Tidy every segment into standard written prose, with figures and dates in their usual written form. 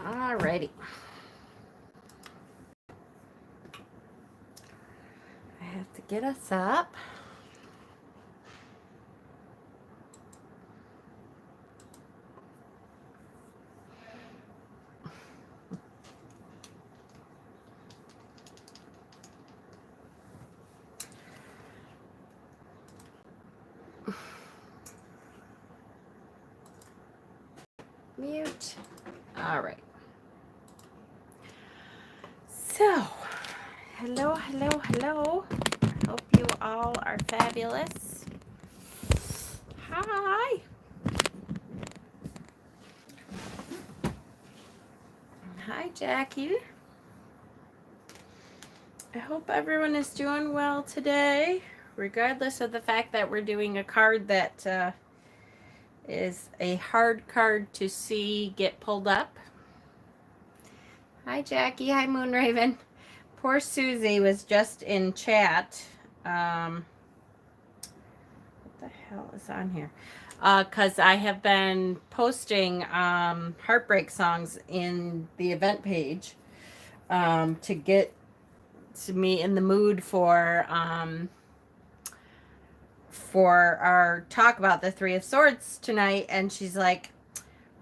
Alrighty. I have to get us up. Mute. All right. So, hello. Hope you all are fabulous. Hi. Hi, Jackie. I hope everyone is doing well today, regardless of the fact that we're doing a card that is a hard card to see get pulled up. Hi, Jackie. Hi, Moonraven. Poor Susie was just in chat. What the hell is on here? Because I have been posting heartbreak songs in the event page to get to me in the mood for our talk about the Three of Swords tonight. And she's like,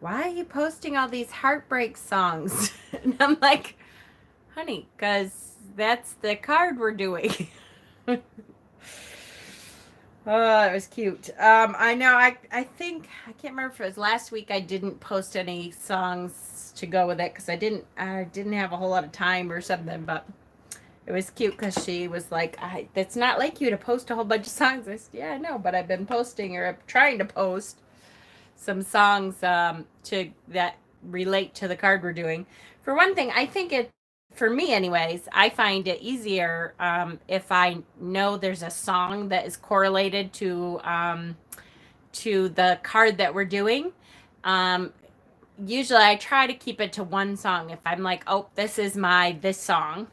why are you posting all these heartbreak songs? And I'm like, honey, because that's the card we're doing. Oh, it was cute. I know. I think I can't remember if it was last week. I didn't post any songs to go with it because I didn't have a whole lot of time or something. But it was cute because she was like, "It's not like you to post a whole bunch of songs." I said, "Yeah, I know, but I've been posting or I'm trying to post some songs to that relate to the card we're doing. For one thing, I think it." For me anyways, I find it easier if I know there's a song that is correlated to the card that we're doing. Usually I try to keep it to one song. If I'm like, oh, this is this song,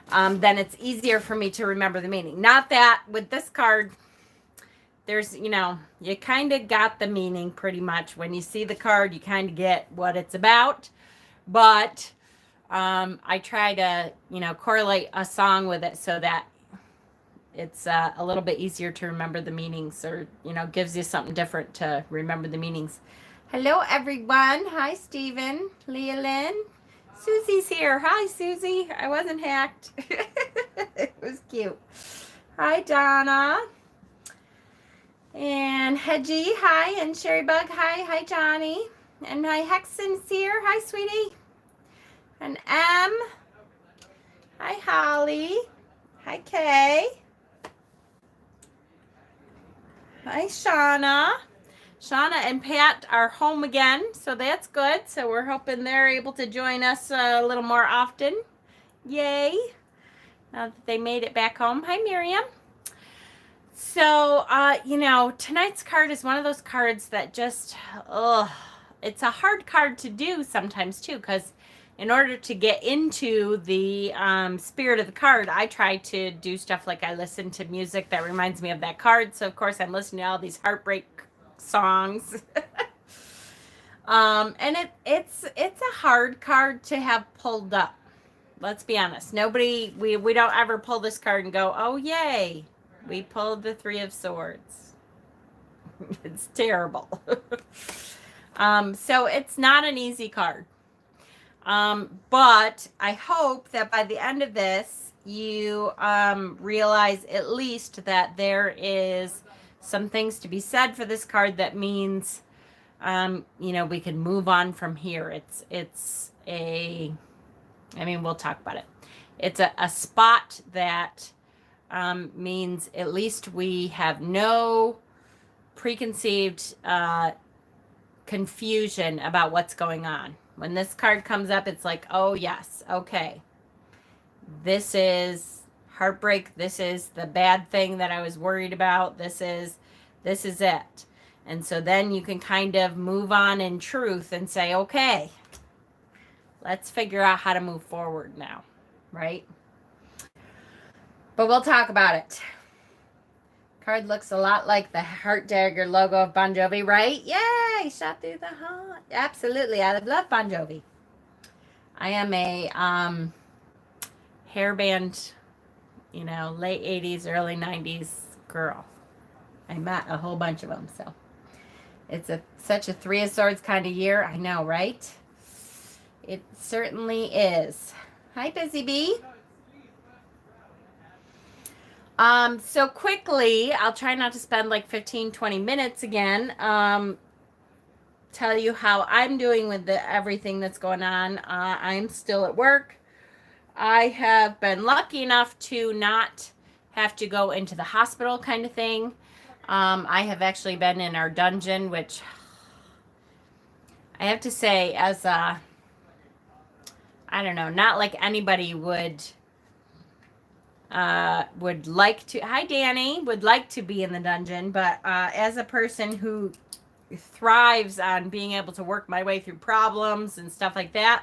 then it's easier for me to remember the meaning. Not that with this card, there's, you kind of got the meaning pretty much. When you see the card, you kind of get what it's about. But I try to, correlate a song with it so that it's a little bit easier to remember the meanings, or, gives you something different to remember the meanings. Hello, everyone. Hi, Stephen, Leah Lynn. Susie's here. Hi, Susie. I wasn't hacked. It was cute. Hi, Donna. And Hedgie, hi. And Sherry Bug, hi. Hi, Johnny. And hi, Hexen's here. Hi, sweetie. And M. Hi, Holly. Hi, Kay. Hi, Shauna. Shauna and Pat are home again, so that's good. So we're hoping they're able to join us a little more often. Yay. Now that they made it back home. Hi, Miriam. So, tonight's card is one of those cards that just, it's a hard card to do sometimes too, because in order to get into the spirit of the card, I try to do stuff like I listen to music that reminds me of that card. So, of course, I'm listening to all these heartbreak songs. And it's a hard card to have pulled up. Let's be honest. We don't ever pull this card and go, oh, yay. We pulled the Three of Swords. It's terrible. So it's not an easy card. But I hope that by the end of this, you realize at least that there is some things to be said for this card that means, we can move on from here. We'll talk about it. It's a spot that means at least we have no preconceived confusion about what's going on. When this card comes up, it's like, oh yes, okay. This is heartbreak. This is the bad thing that I was worried about. This is it. And so then you can kind of move on in truth and say, okay, let's figure out how to move forward now, right? But we'll talk about it. Card looks a lot like the Heart Dagger logo of Bon Jovi, right? Yay! Shot through the heart. Absolutely. I love Bon Jovi. I am a hairband, late 80s, early 90s girl. I met a whole bunch of them, so it's such a Three of Swords kind of year. I know, right? It certainly is. Hi, Busy Bee. So quickly, I'll try not to spend like 15, 20 minutes again. Tell you how I'm doing with everything that's going on. I'm still at work. I have been lucky enough to not have to go into the hospital kind of thing. I have actually been in our dungeon, which I have to say, as a, I don't know, not like anybody would like to. Hi, Danny. Would like to be in the dungeon, but as a person who thrives on being able to work my way through problems and stuff like that,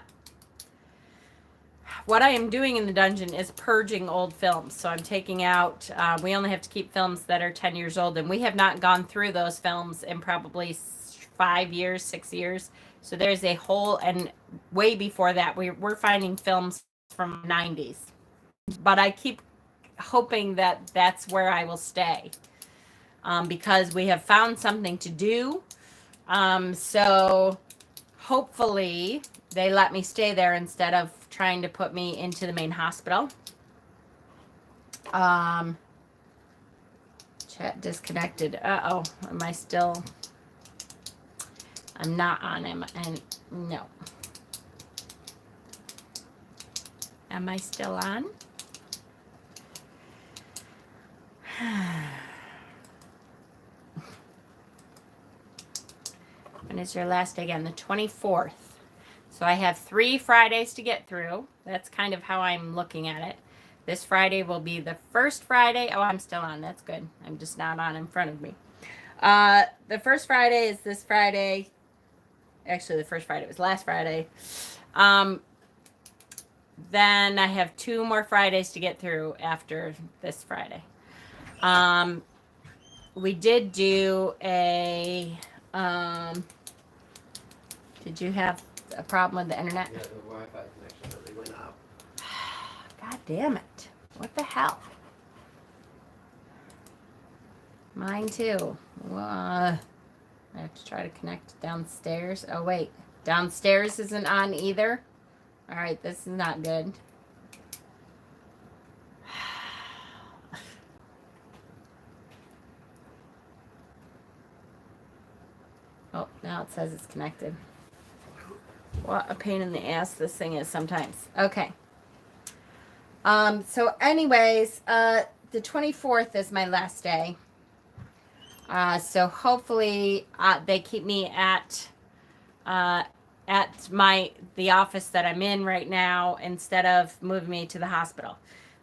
what I am doing in the dungeon is purging old films. So I'm taking out, we only have to keep films that are 10 years old, and we have not gone through those films in probably 5 years, 6 years. So there's a whole, and way before that, we're finding films from 90s. But I keep hoping that that's where I will stay, because we have found something to do. So hopefully they let me stay there instead of trying to put me into the main hospital. Chat disconnected. Uh-oh. Am I still? I'm not on him. And no. Am I still on? When is your last day again? The 24th. So I have 3 Fridays to get through. That's kind of how I'm looking at it. This Friday will be the first Friday. Oh, I'm still on. That's good. I'm just not on in front of me. The first Friday is this Friday. Actually, the first Friday was last Friday. Then I have 2 more Fridays to get through after this Friday. We did do a... did you have a problem with the internet? Yeah, the Wi-Fi connection really went out. God damn it. What the hell? Mine too. I have to try to connect downstairs. Oh, wait. Downstairs isn't on either. All right, this is not good. Oh, now it says it's connected. What a pain in the ass this thing is sometimes. Okay. So anyways, the 24th is my last day. So hopefully they keep me at the office that I'm in right now instead of moving me to the hospital.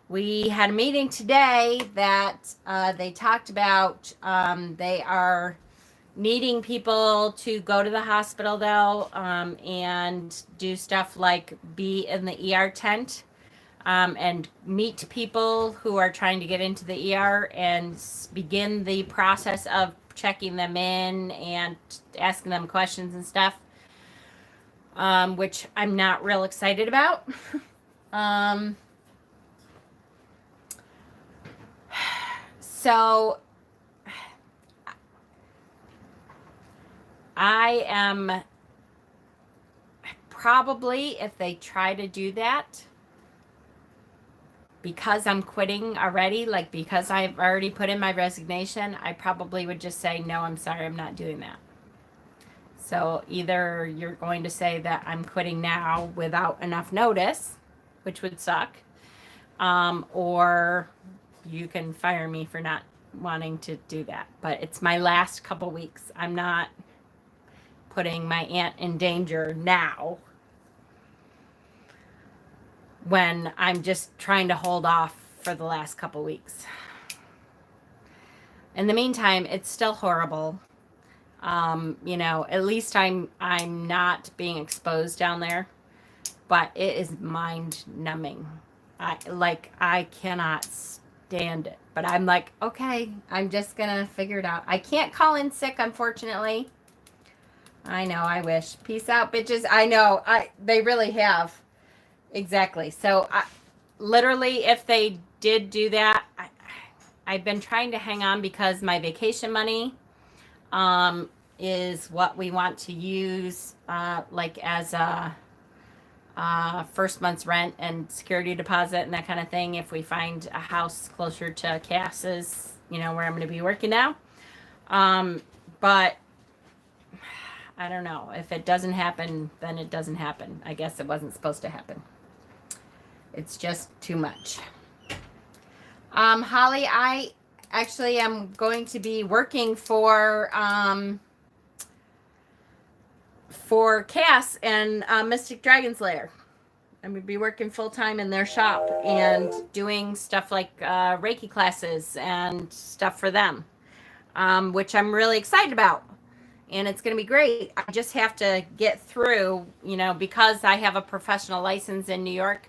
We had a meeting today that they talked about. They are needing people to go to the hospital though, and do stuff like be in the ER tent, and meet people who are trying to get into the ER and begin the process of checking them in and asking them questions and stuff, which I'm not real excited about. So I am probably, if they try to do that, because I'm quitting already, like because I've already put in my resignation, I probably would just say, no, I'm sorry, I'm not doing that. So either you're going to say that I'm quitting now without enough notice, which would suck, or you can fire me for not wanting to do that. But it's my last couple weeks. I'm not putting my aunt in danger now when I'm just trying to hold off for the last couple weeks. In the meantime, it's still horrible. At least I'm not being exposed down there, but it is mind numbing. I cannot stand it, but I'm like, okay, I'm just gonna figure it out. I can't call in sick, unfortunately. I know, I wish. Peace out, bitches. I know, they really have. Exactly. So literally, if they did do that, I've been trying to hang on because my vacation money is what we want to use like as a first month's rent and security deposit and that kind of thing if we find a house closer to Cass's, where I'm going to be working now. But I don't know. If it doesn't happen, then it doesn't happen. I guess it wasn't supposed to happen. It's just too much. Holly, I actually am going to be working for Cass and Mystic Dragon's Lair. I'm going to be working full time in their shop and doing stuff like Reiki classes and stuff for them, which I'm really excited about. And it's going to be great. I just have to get through, because I have a professional license in New York.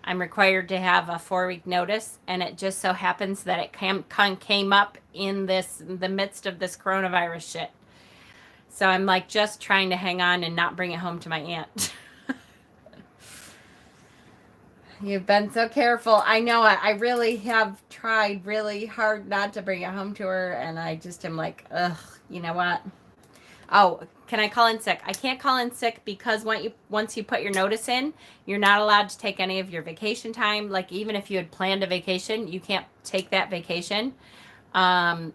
I'm required to have a 4-week notice, and it just so happens that it came up in the midst of this coronavirus shit. So I'm like just trying to hang on and not bring it home to my aunt. You've been so careful. I know it. I really have tried really hard not to bring it home to her, and I just am like, ugh, you know what? Oh, can I call in sick? I can't call in sick because once you put your notice in, you're not allowed to take any of your vacation time. Like even if you had planned a vacation, you can't take that vacation. You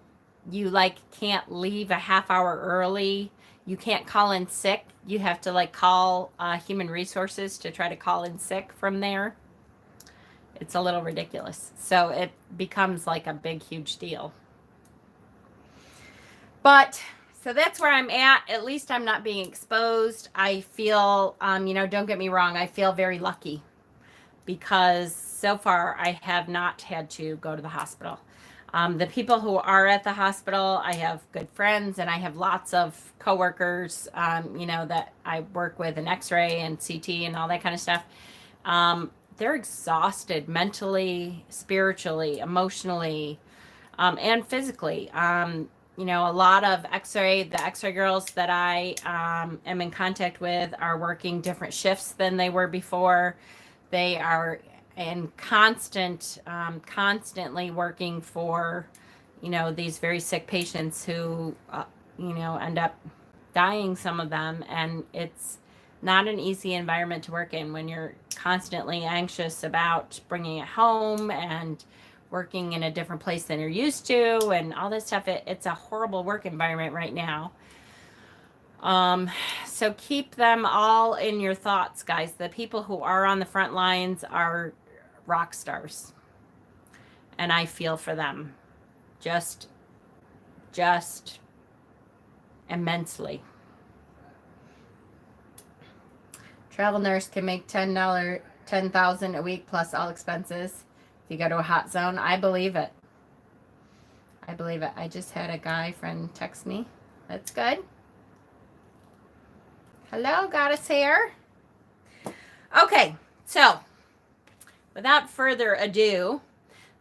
can't leave a half hour early. You can't call in sick. You have to call human resources to try to call in sick from there. It's a little ridiculous. So it becomes like a big, huge deal. But so that's where I'm at least I'm not being exposed. I feel, don't get me wrong, I feel very lucky because so far I have not had to go to the hospital. The people who are at the hospital, I have good friends and I have lots of coworkers, that I work with in X-ray and CT and all that kind of stuff. They're exhausted mentally, spiritually, emotionally, and physically. A lot of the X-ray girls that I am in contact with are working different shifts than they were before. They are in constantly working for, these very sick patients who, end up dying, some of them. And it's not an easy environment to work in when you're constantly anxious about bringing it home and working in a different place than you're used to and all this stuff. It's a horrible work environment right now. So keep them all in your thoughts, guys. The people who are on the front lines are rock stars. And I feel for them just immensely. Travel nurse can make $10,000 a week plus all expenses. If you go to a hot zone, I believe it. I just had a guy friend text me. That's good. Hello, goddess hair. Okay, so without further ado,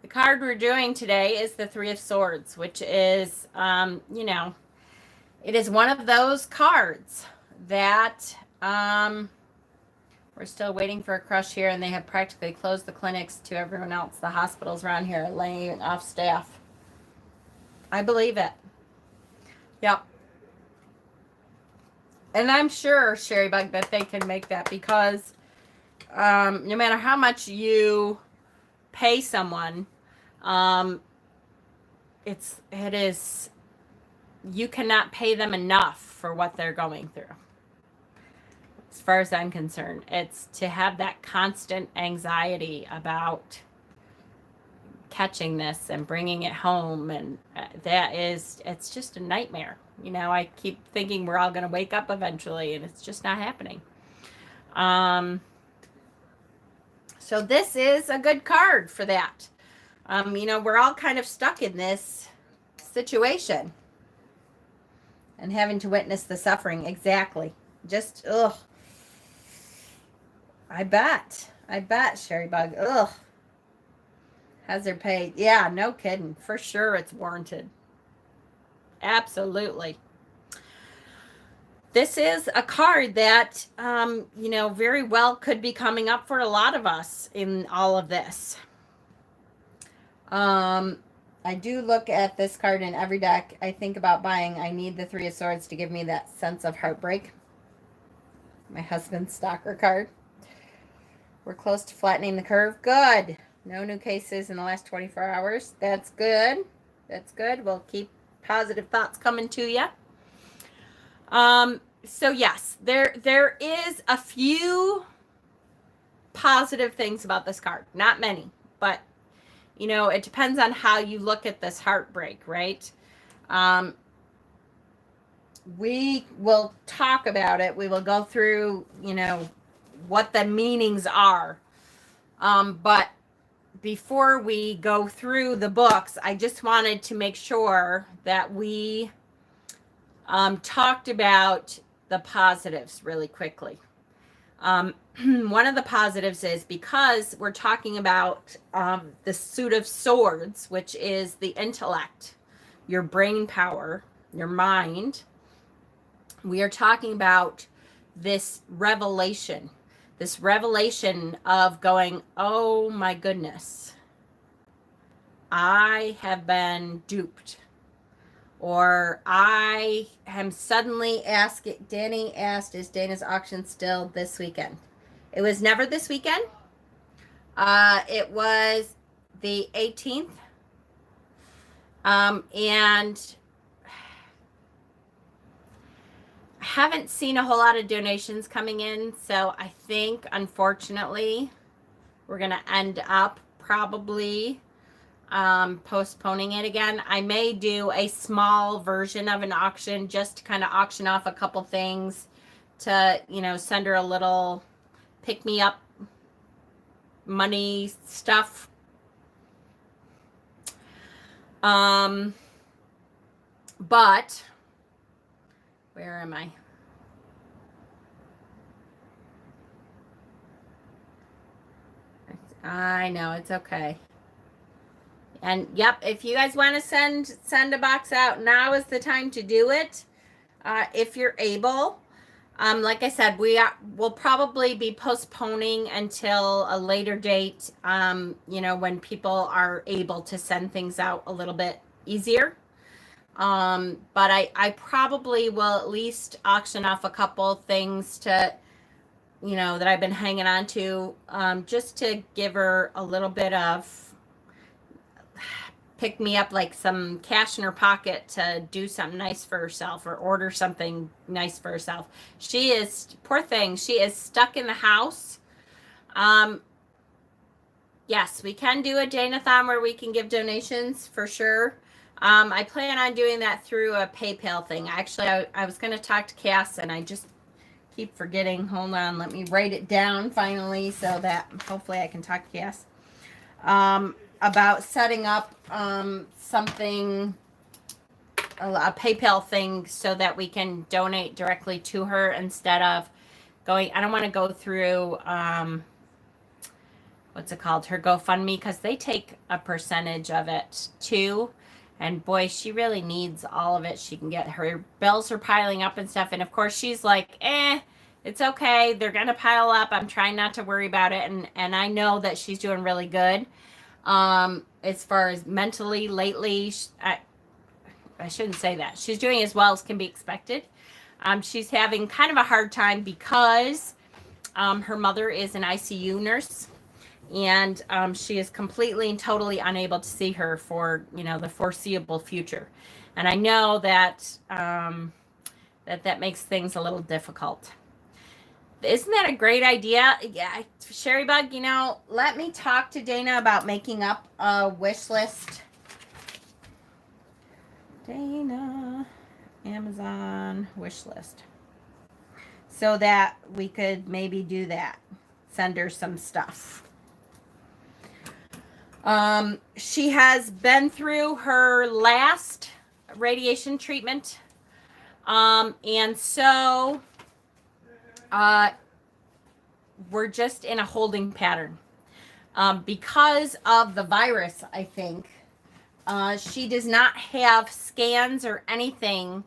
the card we're doing today is the Three of Swords, which is, it is one of those cards that we're still waiting for a crush here, and they have practically closed the clinics to everyone else. The hospitals around here are laying off staff. I believe it. Yep. And I'm sure, Sherry Bug, that they can make that because no matter how much you pay someone, it is, you cannot pay them enough for what they're going through. As far as I'm concerned, it's to have that constant anxiety about catching this and bringing it home, and it's just a nightmare. I keep thinking we're all going to wake up eventually, and it's just not happening. So this is a good card for that. We're all kind of stuck in this situation and having to witness the suffering. Exactly. Just, ugh. I bet, Sherry Bug. Ugh. Hazard pay. Yeah, no kidding. For sure it's warranted. Absolutely. this is a card that, very well could be coming up for a lot of us in all of this. I do look at this card in every deck I think about buying. I need the Three of Swords to give me that sense of heartbreak. My husband's stalker card. We're close to flattening the curve. Good. No new cases in the last 24 hours. That's good. That's good. We'll keep positive thoughts coming to you. So yes, there is a few positive things about this card. Not many, but it depends on how you look at this heartbreak, right? We will talk about it. We will go through, what the meanings are. But before we go through the books, I just wanted to make sure that we talked about the positives really quickly. One of the positives is because we're talking about the Suit of Swords, which is the intellect, your brain power, your mind. We are talking about this revelation of going, oh my goodness, I have been duped. Or I am suddenly asking, Danny asked, is Dana's auction still this weekend? It was never this weekend. It was the 18th. And I haven't seen a whole lot of donations coming in. So I think, unfortunately, we're going to end up probably postponing it again. I may do a small version of an auction just to kind of auction off a couple things to, send her a little pick me up money stuff. But where am I? I know, it's okay. And yep, if you guys want to send a box out, now is the time to do it. If you're able. Like I said, we'll probably be postponing until a later date, when people are able to send things out a little bit easier. But I probably will at least auction off a couple things to, that I've been hanging on to, just to give her a little bit of pick me up, like some cash in her pocket to do something nice for herself or order something nice for herself. She is, poor thing, she is stuck in the house. Yes, we can do a Danathon where we can give donations for sure. I plan on doing that through a PayPal thing. Actually, I was going to talk to Cass and I just keep forgetting. Hold on, let me write it down finally so that hopefully I can talk to Cass. About setting up something, a PayPal thing, so that we can donate directly to her instead of going. I don't want to go through what's it called, her GoFundMe, because they take a percentage of it too. And boy, she really needs all of it. She can get, her bills are piling up and stuff. And of course, she's like, it's okay. They're gonna pile up. I'm trying not to worry about it. And I know that she's doing really good. As far as mentally lately, I shouldn't say that. She's doing as well as can be expected. She's having kind of a hard time because her mother is an ICU nurse, and she is completely and totally unable to see her for, the foreseeable future. And I know that that makes things a little difficult. Isn't that a great idea? Yeah, Sherry Bug, let me talk to Dana about making up a wish list. Dana, Amazon wish list. So that we could maybe do that. Send her some stuff. She has been through her last radiation treatment. And so we're just in a holding pattern. Because of the virus, I think, she does not have scans or anything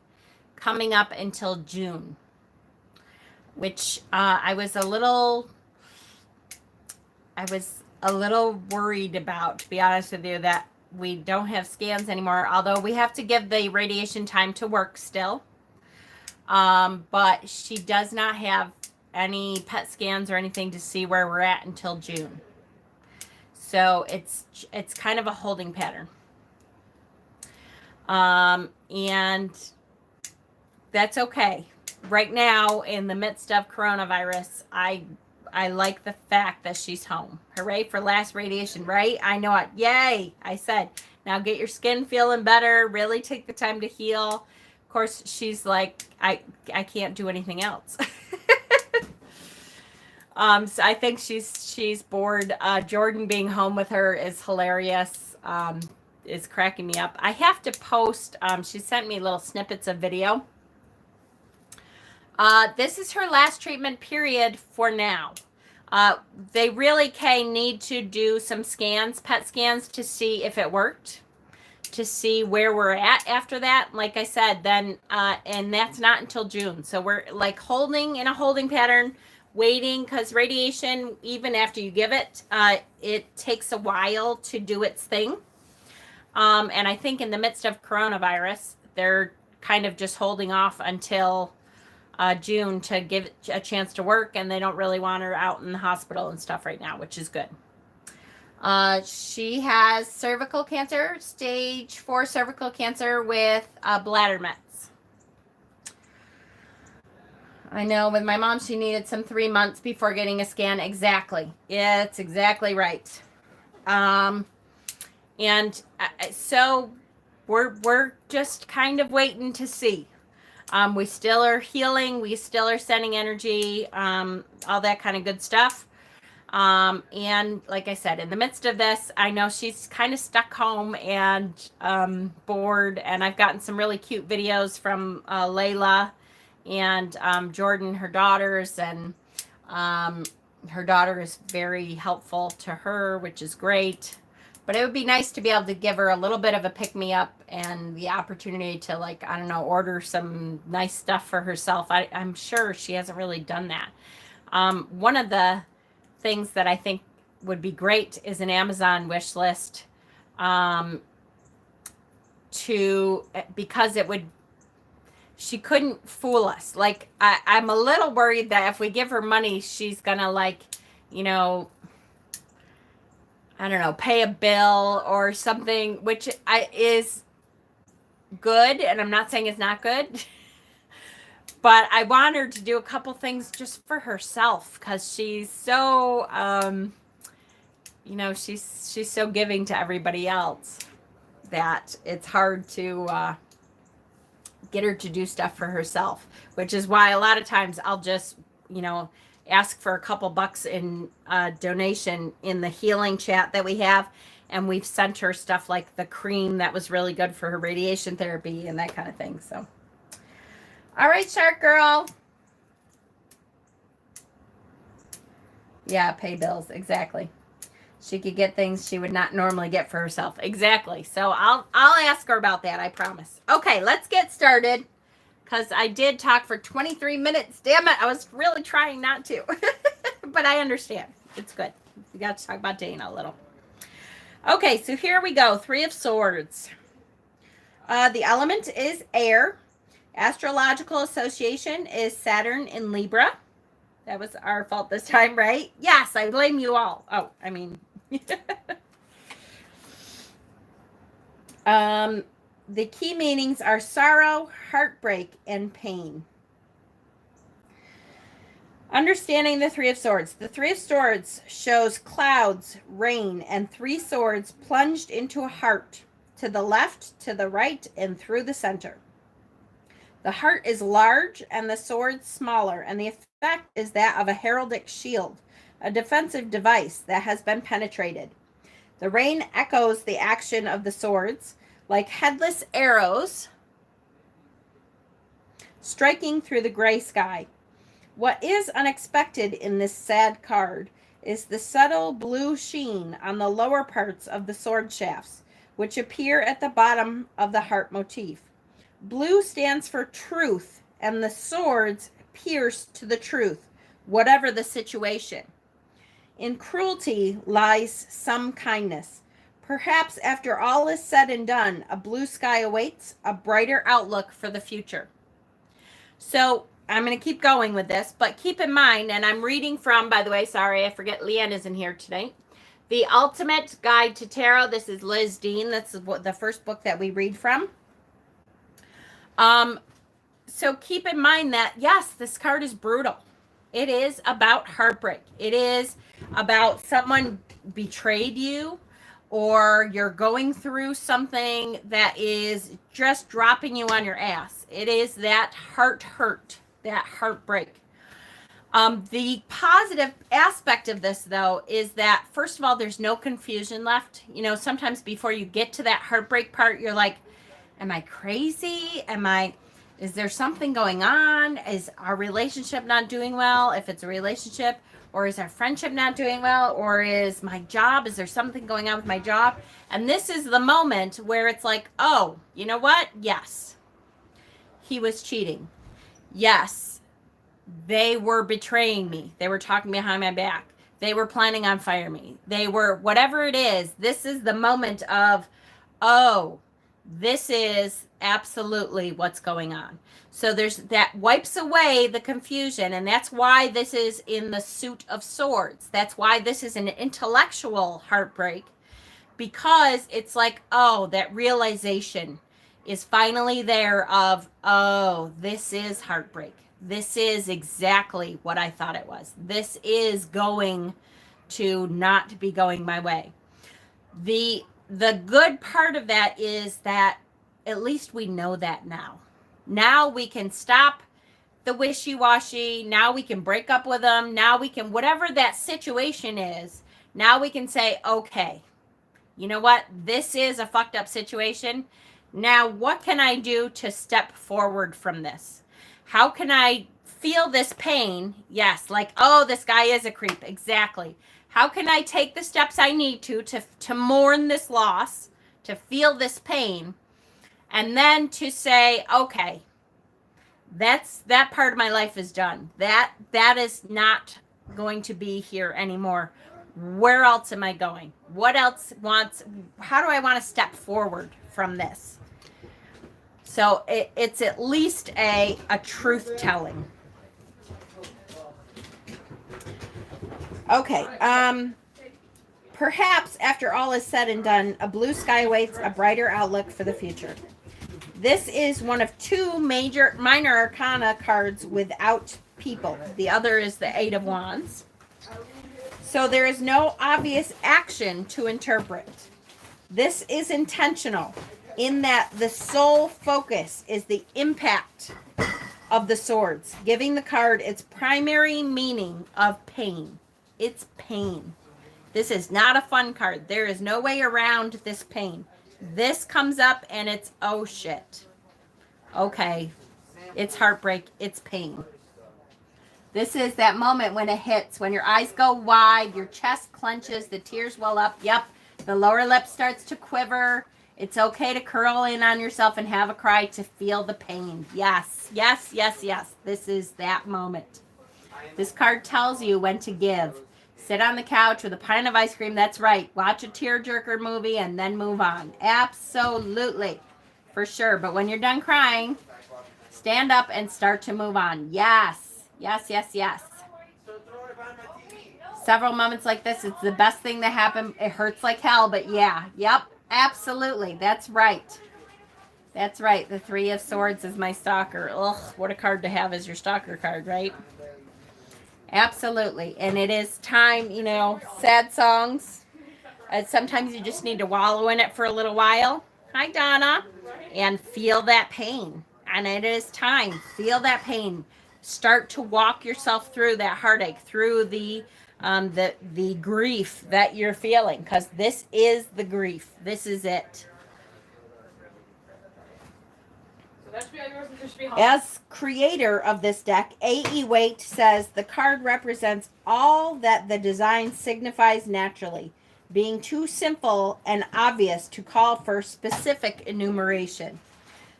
coming up until June. which I was a little worried about, to be honest with you, that we don't have scans anymore, although we have to give the radiation time to work still. But she does not have any PET scans or anything to see where we're at until June. So it's kind of a holding pattern. And that's okay. Right now, in the midst of coronavirus, I like the fact that she's home. Hooray for last radiation, right? I know it. Yay! I said, now get your skin feeling better. Really take the time to heal. Of course, she's like, I can't do anything else. So I think she's bored. Jordan being home with her is hilarious. Is cracking me up. I have to post. She sent me little snippets of video. This is her last treatment period for now. They really need to do some scans, PET scans, to see if it worked, to see where we're at after that. Like I said, then, and that's not until June. So we're like holding in a holding pattern, waiting, because radiation, even after you give it, it takes a while to do its thing. And I think in the midst of coronavirus, they're kind of just holding off until June to give it a chance to work, and they don't really want her out in the hospital and stuff right now, which is good. She has cervical cancer, stage 4 cervical cancer with bladder mets. I know with my mom, she needed some 3 months before getting a scan. Exactly. Yeah, it's exactly right. And so we're just kind of waiting to see. We still are healing. We still are sending energy, all that kind of good stuff. And like I said, in the midst of this, I know she's kind of stuck home and bored. And I've gotten some really cute videos from Layla and Jordan, her daughters. And her daughter is very helpful to her, which is great. But it would be nice to be able to give her a little bit of a pick-me-up and the opportunity to, like, I don't know, order some nice stuff for herself. I'm sure she hasn't really done that. One of the things that I think would be great is an Amazon wish list, because she couldn't fool us. Like, I'm a little worried that if we give her money, she's going to, like, you know, I don't know, pay a bill or something, which is good. And I'm not saying it's not good, but I want her to do a couple things just for herself, because she's so, she's so giving to everybody else that it's hard to get her to do stuff for herself, which is why a lot of times I'll just, ask for a couple bucks in donation in the healing chat that we have. And we've sent her stuff like the cream that was really good for her radiation therapy and that kind of thing. So, all right, Shark Girl. Yeah, pay bills. Exactly. She could get things she would not normally get for herself. Exactly. So I'll ask her about that. I promise. Okay, let's get started. Because I did talk for 23 minutes. Damn it. I was really trying not to. But I understand. It's good. We got to talk about Dana a little. Okay, so here we go. 3 of Swords. The element is air. Astrological association is Saturn in Libra. That was our fault this time, right? Yes, I blame you all. Oh, I mean. The key meanings are sorrow, heartbreak, and pain. Understanding the 3 of Swords. The 3 of Swords shows clouds, rain, and 3 swords plunged into a heart, to the left, to the right, and through the center. The heart is large and the sword smaller, and the effect is that of a heraldic shield, a defensive device that has been penetrated. The rain echoes the action of the swords, like headless arrows striking through the gray sky. What is unexpected in this sad card is the subtle blue sheen on the lower parts of the sword shafts, which appear at the bottom of the heart motif. Blue stands for truth, and the swords pierce to the truth, whatever the situation. In cruelty lies some kindness. Perhaps after all is said and done, a blue sky awaits, a brighter outlook for the future. So I'm going to keep going with this, but keep in mind, and I'm reading from, by the way, sorry, I forget Leanne isn't here tonight. The Ultimate Guide to Tarot. This is Liz Dean. That's the first book that we read from. So keep in mind that, yes, this card is brutal. It is about heartbreak. It is about someone betrayed you, or you're going through something that is just dropping you on your ass. It is that hurt, that heartbreak. The positive aspect of this, though, is that, first of all, there's no confusion left. You know, sometimes before you get to that heartbreak part, you're like, am I crazy? Is there something going on? Is our relationship not doing well? If it's a relationship, or is our friendship not doing well? Or is my job, is there something going on with my job? And this is the moment where it's like, oh, you know what? Yes, he was cheating. Yes, they were betraying me. They were talking behind my back. They were planning on firing me. They were, whatever it is, this is the moment of, oh, this is absolutely what's going on. So there's that wipes away the confusion, and that's why this is in the suit of swords. That's why this is an intellectual heartbreak, because it's like, oh, that realization is finally there of, oh, this is heartbreak. This is exactly what I thought it was. This is going to not be going my way. The good part of that is that at least we know that now. Now we can stop the wishy-washy. Now we can break up with them. Now we can, whatever that situation is, now we can say, okay, you know what? This is a fucked up situation. Now, what can I do to step forward from this? How can I feel this pain? Yes, like, oh, this guy is a creep. Exactly. How can I take the steps I need to mourn this loss, to feel this pain, and then to say, okay, that part of my life is done. That is not going to be here anymore. Where else am I going? What else how do I want to step forward from this? So it's at least a truth telling. Okay. Perhaps after all is said and done, a blue sky awaits, a brighter outlook for the future. This is one of two minor arcana cards without people. The other is the Eight of Wands. So there is no obvious action to interpret. This is intentional in that the sole focus is the impact of the swords, giving the card its primary meaning of pain. It's pain. This is not a fun card. There is no way around this pain. This comes up and it's, oh shit. Okay. It's heartbreak. It's pain. This is that moment when it hits, when your eyes go wide, your chest clenches, the tears well up. Yep. The lower lip starts to quiver. It's okay to curl in on yourself and have a cry to feel the pain. Yes. Yes, yes, yes. This is that moment. This card tells you when to give. Sit on the couch with a pint of ice cream. That's right. Watch a tearjerker movie and then move on. Absolutely. For sure. But when you're done crying, stand up and start to move on. Yes. Yes, yes, yes. Several moments like this, it's the best thing that happened. It hurts like hell, but yeah. Yep. Absolutely. That's right. That's right. The Three of Swords is my stalker. Ugh, what a card to have as your stalker card, right? Absolutely. And it is time, you know, sad songs. Sometimes you just need to wallow in it for a little while. Hi, Donna. And feel that pain. And it is time. Feel that pain. Start to walk yourself through that heartache, through the grief that you're feeling, because this is the grief. This is it. As creator of this deck, A.E. Waite says the card represents all that the design signifies naturally, being too simple and obvious to call for specific enumeration.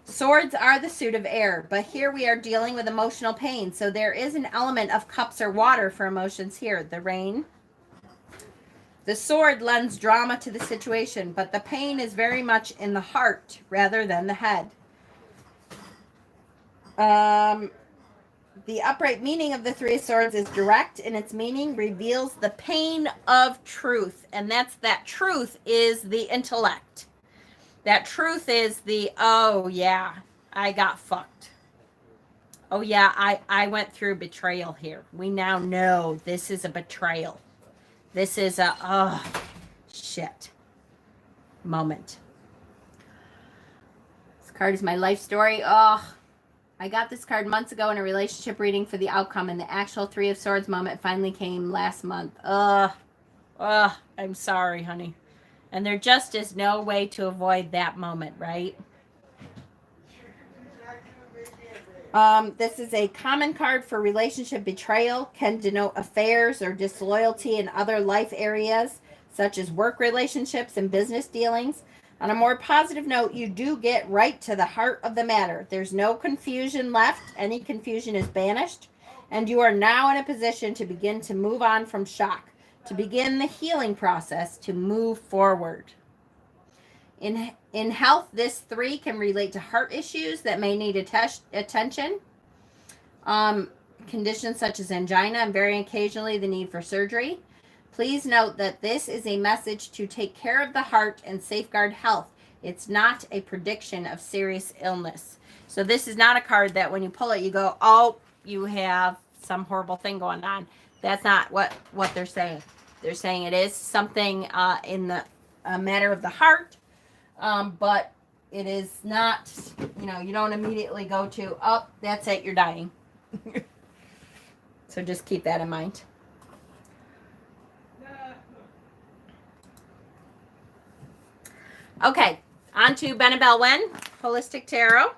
Swords are the suit of air, but here we are dealing with emotional pain. So there is an element of cups or water for emotions here. The rain. The sword lends drama to the situation, but the pain is very much in the heart rather than the head. The upright meaning of the Three of Swords is direct in its meaning, reveals the pain of truth. And that truth is the intellect. That truth is the, oh yeah, I got fucked. Oh yeah, I went through betrayal here. We now know this is a betrayal. This is a, oh, shit moment. This card is my life story. Oh, I got this card months ago in a relationship reading for the outcome, and the actual Three of Swords moment finally came last month. I'm sorry, honey. And there just is no way to avoid that moment, right? This is a common card for relationship betrayal, can denote affairs or disloyalty in other life areas, such as work relationships and business dealings. On a more positive note, you do get right to the heart of the matter. There's no confusion left. Any confusion is banished. And you are now in a position to begin to move on from shock, to begin the healing process, to move forward. In health, this 3 can relate to heart issues that may need attention. Conditions such as angina and very occasionally the need for surgery. Please note that this is a message to take care of the heart and safeguard health. It's not a prediction of serious illness. So this is not a card that when you pull it, you go, oh, you have some horrible thing going on. That's not what they're saying. They're saying it is something in the matter of the heart, but it is not, you don't immediately go to, oh, that's it, you're dying. So just keep that in mind. Okay, on to Benebell Wen, Holistic Tarot.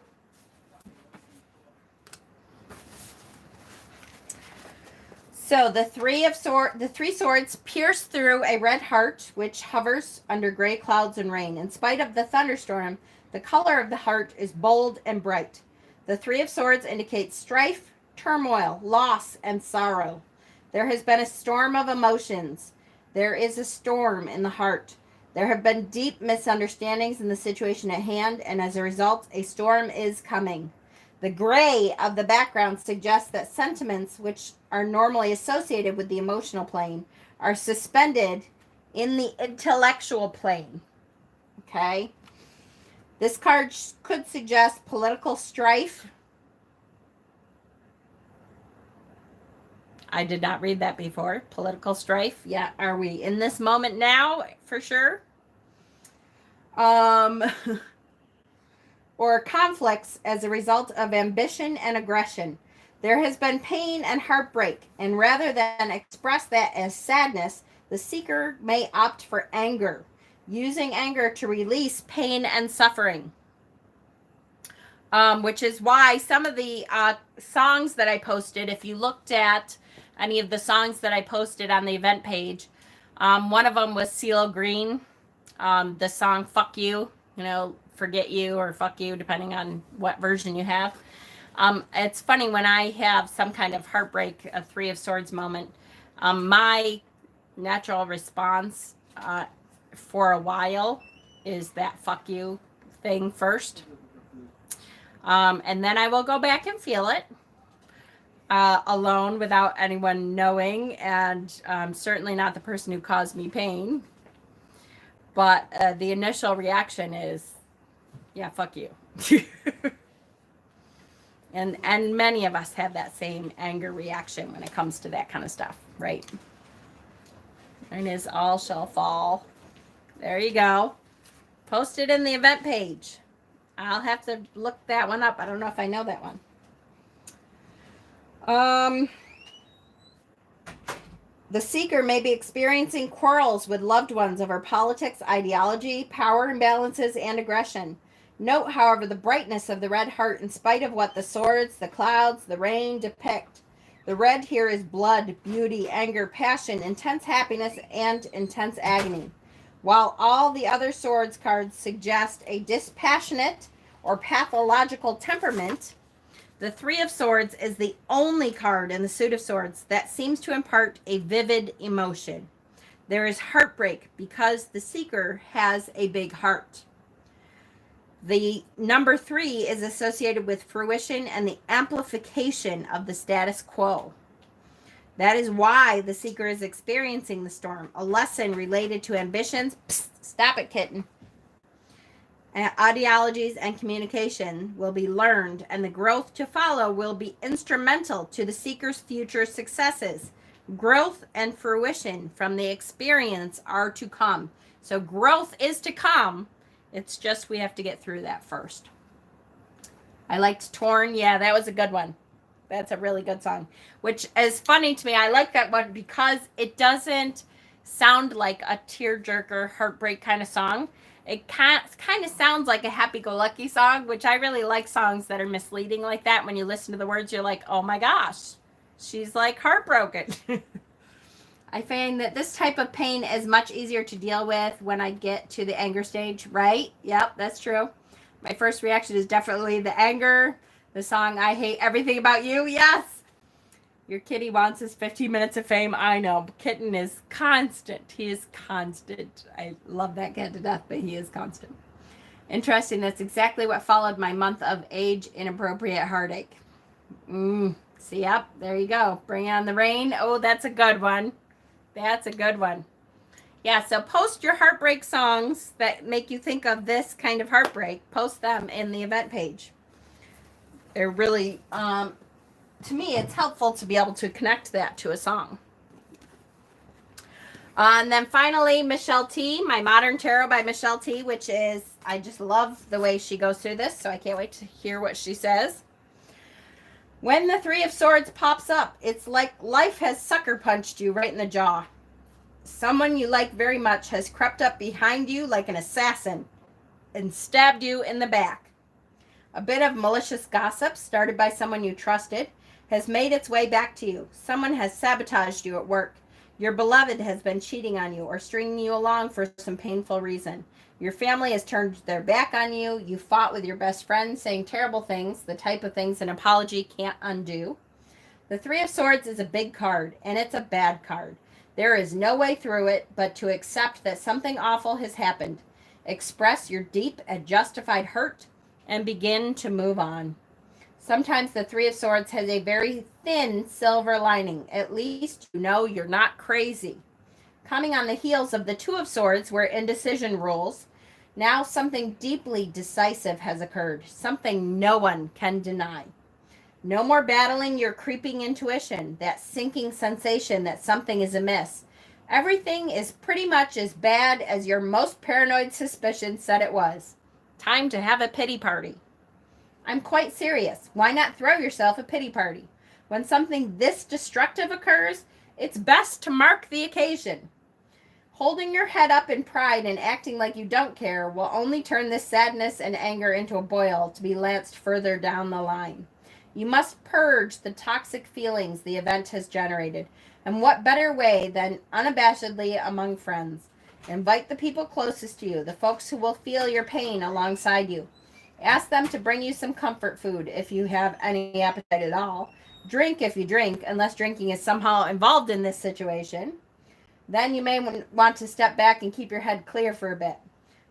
So the three swords pierce through a red heart, which hovers under gray clouds and rain. In spite of the thunderstorm, the color of the heart is bold and bright. The 3 of Swords indicates strife, turmoil, loss, and sorrow. There has been a storm of emotions. There is a storm in the heart. There have been deep misunderstandings in the situation at hand, and as a result, a storm is coming. The gray of the background suggests that sentiments which are normally associated with the emotional plane are suspended in the intellectual plane. Okay? This card could suggest political strife. I did not read that before. Political strife. Yeah, are we in this moment now? For sure. Or conflicts as a result of ambition and aggression. There has been pain and heartbreak, and rather than express that as sadness, the seeker may opt for anger, using anger to release pain and suffering. Which is why some of the songs that I posted, if you looked at any of the songs that I posted on the event page, one of them was CeeLo Green, the song Fuck You, Forget You or Fuck You, depending on what version you have. It's funny when I have some kind of heartbreak, a 3 of Swords moment, my natural response for a while is that fuck you thing first. And then I will go back and feel it alone without anyone knowing, and certainly not the person who caused me pain. But the initial reaction is, yeah, fuck you. And many of us have that same anger reaction when it comes to that kind of stuff, right? And is all shall fall. There you go. Post it in the event page. I'll have to look that one up. I don't know if I know that one. The seeker may be experiencing quarrels with loved ones over politics, ideology, power imbalances, and aggression. Note, however, the brightness of the red heart in spite of what the swords, the clouds, the rain depict. The red here is blood, beauty, anger, passion, intense happiness, and intense agony. While all the other swords cards suggest a dispassionate or pathological temperament, the Three of Swords is the only card in the suit of swords that seems to impart a vivid emotion. There is heartbreak because the seeker has a big heart. The number 3 is associated with fruition and the amplification of the status quo. That is why the seeker is experiencing the storm, a lesson related to ambitions. Psst, stop it, kitten. Ideologies and communication will be learned, and the growth to follow will be instrumental to the seeker's future successes. Growth and fruition from the experience are to come. So growth is to come. It's just we have to get through that first. I liked Torn. Yeah, that was a good one. That's a really good song, which is funny to me. I like that one because it doesn't sound like a tearjerker, heartbreak kind of song. It kind of sounds like a happy-go-lucky song, which I really like songs that are misleading like that. When you listen to the words, you're like, oh my gosh, she's like heartbroken. I find that this type of pain is much easier to deal with when I get to the anger stage, right? Yep, that's true. My first reaction is definitely the anger. The song, I Hate Everything About You. Yes. Your kitty wants his 15 minutes of fame. I know. Kitten is constant. He is constant. I love that cat to death, but he is constant. Interesting. That's exactly what followed my month of age inappropriate heartache. See, yep. There you go. Bring on the rain. Oh, that's a good one. That's a good one. Yeah, so post your heartbreak songs that make you think of this kind of heartbreak. Post them in the event page. They're really, to me, it's helpful to be able to connect that to a song. And then finally, Michelle T, My Modern Tarot by Michelle T, which is, I just love the way she goes through this, so I can't wait to hear what she says. When the Three of Swords pops up, it's like life has sucker punched you right in the jaw. Someone you like very much has crept up behind you like an assassin and stabbed you in the back. A bit of malicious gossip started by someone you trusted has made its way back to you. Someone has sabotaged you at work. Your beloved has been cheating on you or stringing you along for some painful reason. Your family has turned their back on you. You fought with your best friend, saying terrible things, the type of things an apology can't undo. The Three of Swords is a big card, and it's a bad card. There is no way through it but to accept that something awful has happened. Express your deep and justified hurt and begin to move on. Sometimes the Three of Swords has a very thin silver lining. At least you know you're not crazy. Coming on the heels of the Two of Swords, where indecision rules, now something deeply decisive has occurred. Something no one can deny. No more battling your creeping intuition, that sinking sensation that something is amiss. Everything is pretty much as bad as your most paranoid suspicion said it was. Time to have a pity party. I'm quite serious. Why not throw yourself a pity party? When something this destructive occurs, it's best to mark the occasion. Holding your head up in pride and acting like you don't care will only turn this sadness and anger into a boil to be lanced further down the line. You must purge the toxic feelings the event has generated. And what better way than unabashedly among friends? Invite the people closest to you, the folks who will feel your pain alongside you. Ask them to bring you some comfort food if you have any appetite at all. Drink if you drink, unless drinking is somehow involved in this situation. Then you may want to step back and keep your head clear for a bit.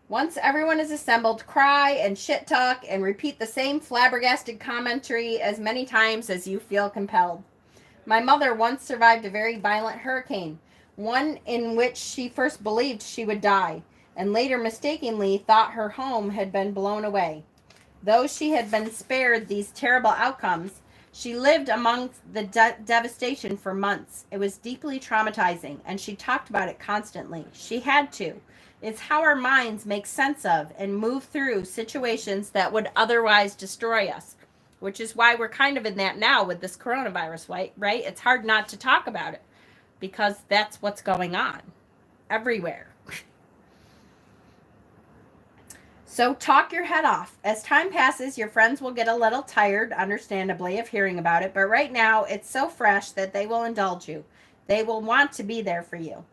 Once everyone is assembled, cry and shit talk and repeat the same flabbergasted commentary as many times as you feel compelled. My mother once survived a very violent hurricane, one in which she first believed she would die, and later mistakenly thought her home had been blown away. Though she had been spared these terrible outcomes, she lived amongst the devastation for months. It was deeply traumatizing, and she talked about it constantly. She had to. It's how our minds make sense of and move through situations that would otherwise destroy us, which is why we're kind of in that now with this coronavirus, right? It's hard not to talk about it because that's what's going on everywhere. So talk your head off. As time passes, your friends will get a little tired, understandably, of hearing about it. But right now, it's so fresh that they will indulge you. They will want to be there for you.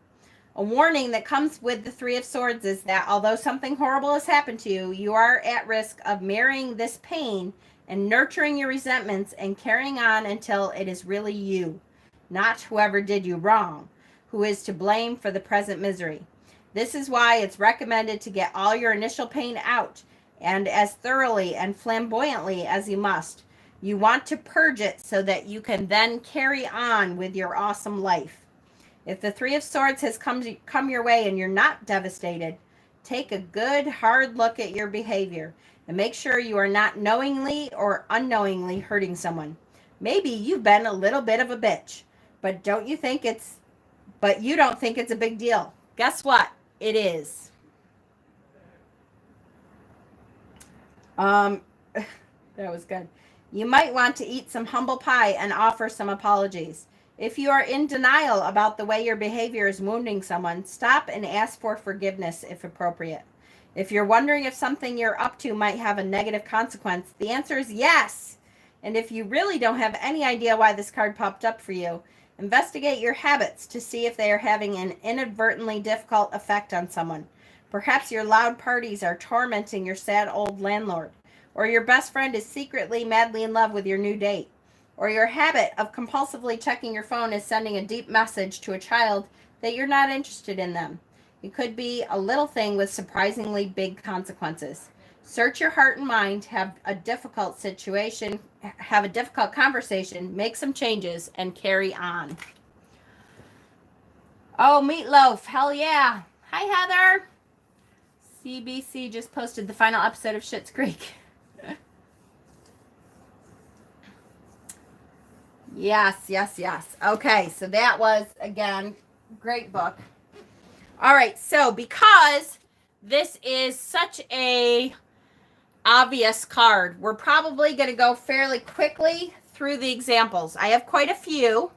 A warning that comes with the Three of Swords is that although something horrible has happened to you, you are at risk of mirroring this pain and nurturing your resentments and carrying on until it is really you, not whoever did you wrong, who is to blame for the present misery. This is why it's recommended to get all your initial pain out, and as thoroughly and flamboyantly as you must. You want to purge it so that you can then carry on with your awesome life. If the Three of Swords has come your way and you're not devastated, take a good hard look at your behavior and make sure you are not knowingly or unknowingly hurting someone. Maybe you've been a little bit of a bitch, but you don't think it's a big deal. Guess what? It is. That was good. You might want to eat some humble pie and offer some apologies. If you are in denial about the way your behavior is wounding someone, stop and ask for forgiveness if appropriate. If you're wondering if something you're up to might have a negative consequence, the answer is yes. And if you really don't have any idea why this card popped up for you, investigate your habits to see if they are having an inadvertently difficult effect on someone. Perhaps your loud parties are tormenting your sad old landlord, or your best friend is secretly madly in love with your new date, or your habit of compulsively checking your phone is sending a deep message to a child that you're not interested in them. It could be a little thing with surprisingly big consequences. Search your heart and mind, have a difficult conversation, make some changes, and carry on. Oh, Meatloaf, hell yeah. Hi, Heather. CBC just posted the final episode of Schitt's Creek. Yes. Okay, so that was, again, great book. All right, so because this is such a obvious card, we're probably going to go fairly quickly through the examples. I have quite a few,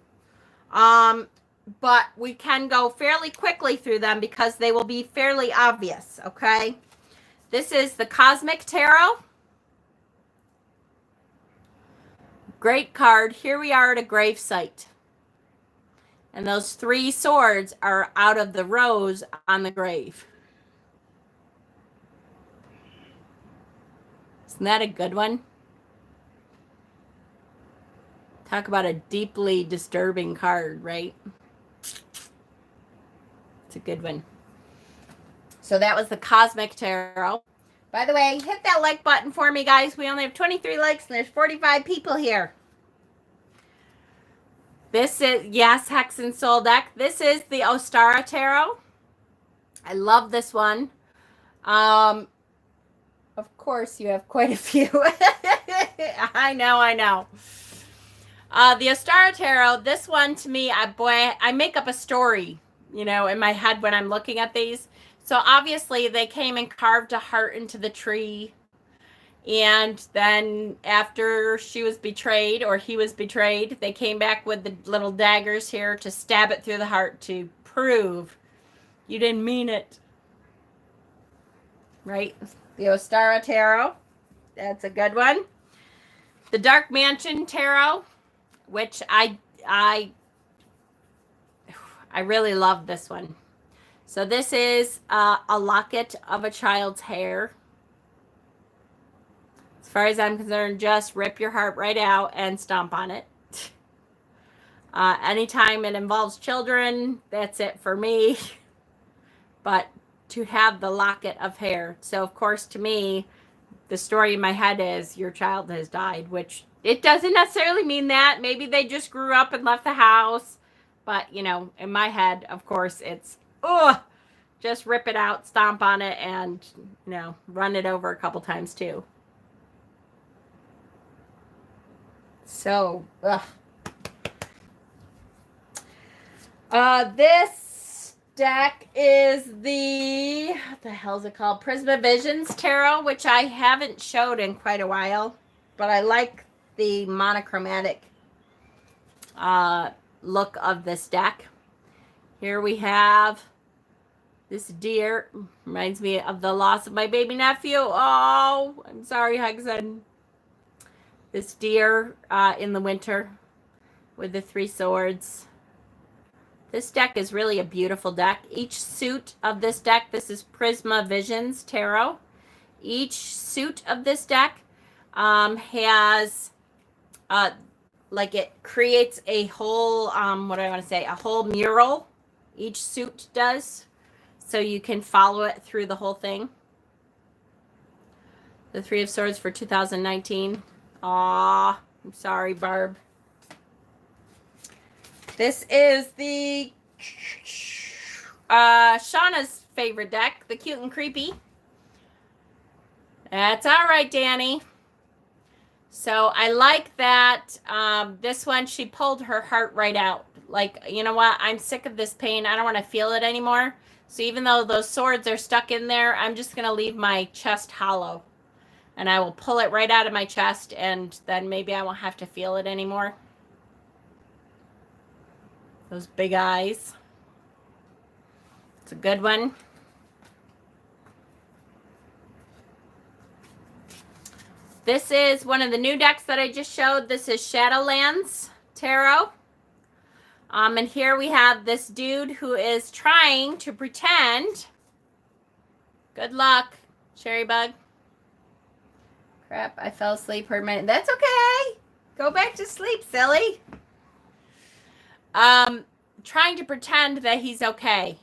but we can go fairly quickly through them because they will be fairly obvious, okay? This is the Cosmic Tarot. Great card. Here we are at a grave site. And those three swords are out of the rose on the grave. Isn't that a good one? Talk about a deeply disturbing card, right? It's a good one. So that was the Cosmic Tarot. By the way, hit that like button for me, guys. We only have 23 likes and there's 45 people here. This is, yes, Hex and Soul deck. This is the Ostara Tarot. I love this one. Of course, you have quite a few. I know. The Ostara Tarot, this one to me, I make up a story, in my head when I'm looking at these. So obviously they came and carved a heart into the tree. And then after she was betrayed or he was betrayed, they came back with the little daggers here to stab it through the heart to prove you didn't mean it. Right? The Ostara Tarot. That's a good one. The Dark Mansion Tarot, which I really love this one. So this is a locket of a child's hair. As far as I'm concerned, just rip your heart right out and stomp on it. Anytime it involves children, that's it for me. But to have the locket of hair. So, of course, to me, the story in my head is your child has died, which it doesn't necessarily mean that. Maybe they just grew up and left the house. But, in my head, of course, it's, just rip it out, stomp on it, and, run it over a couple times too. So, this deck is what the hell is it called? Prisma Visions Tarot, which I haven't showed in quite a while, but I like the monochromatic look of this deck. Here we have this deer. Reminds me of the loss of my baby nephew. Oh, I'm sorry, Hugson. This deer in the winter with the three swords. This deck is really a beautiful deck. Each suit of this deck, this is Prisma Visions Tarot. Each suit of this deck has, like it creates a whole, what do I want to say, a whole mural. Each suit does. So you can follow it through the whole thing. The Three of Swords for 2019. Aw, I'm sorry, Barb. This is the Shauna's favorite deck, the Cute and Creepy. That's all right, Danny. So I like that this one, she pulled her heart right out. Like, you know what? I'm sick of this pain. I don't want to feel it anymore. So even though those swords are stuck in there, I'm just going to leave my chest hollow. And I will pull it right out of my chest, and then maybe I won't have to feel it anymore. Those big eyes. It's a good one. This is one of the new decks that I just showed. This is Shadowlands Tarot. And here we have this dude who is trying to pretend. Good luck, Cherry Bug. Crap, I fell asleep for a minute. That's okay. Go back to sleep, silly. Trying to pretend that he's okay.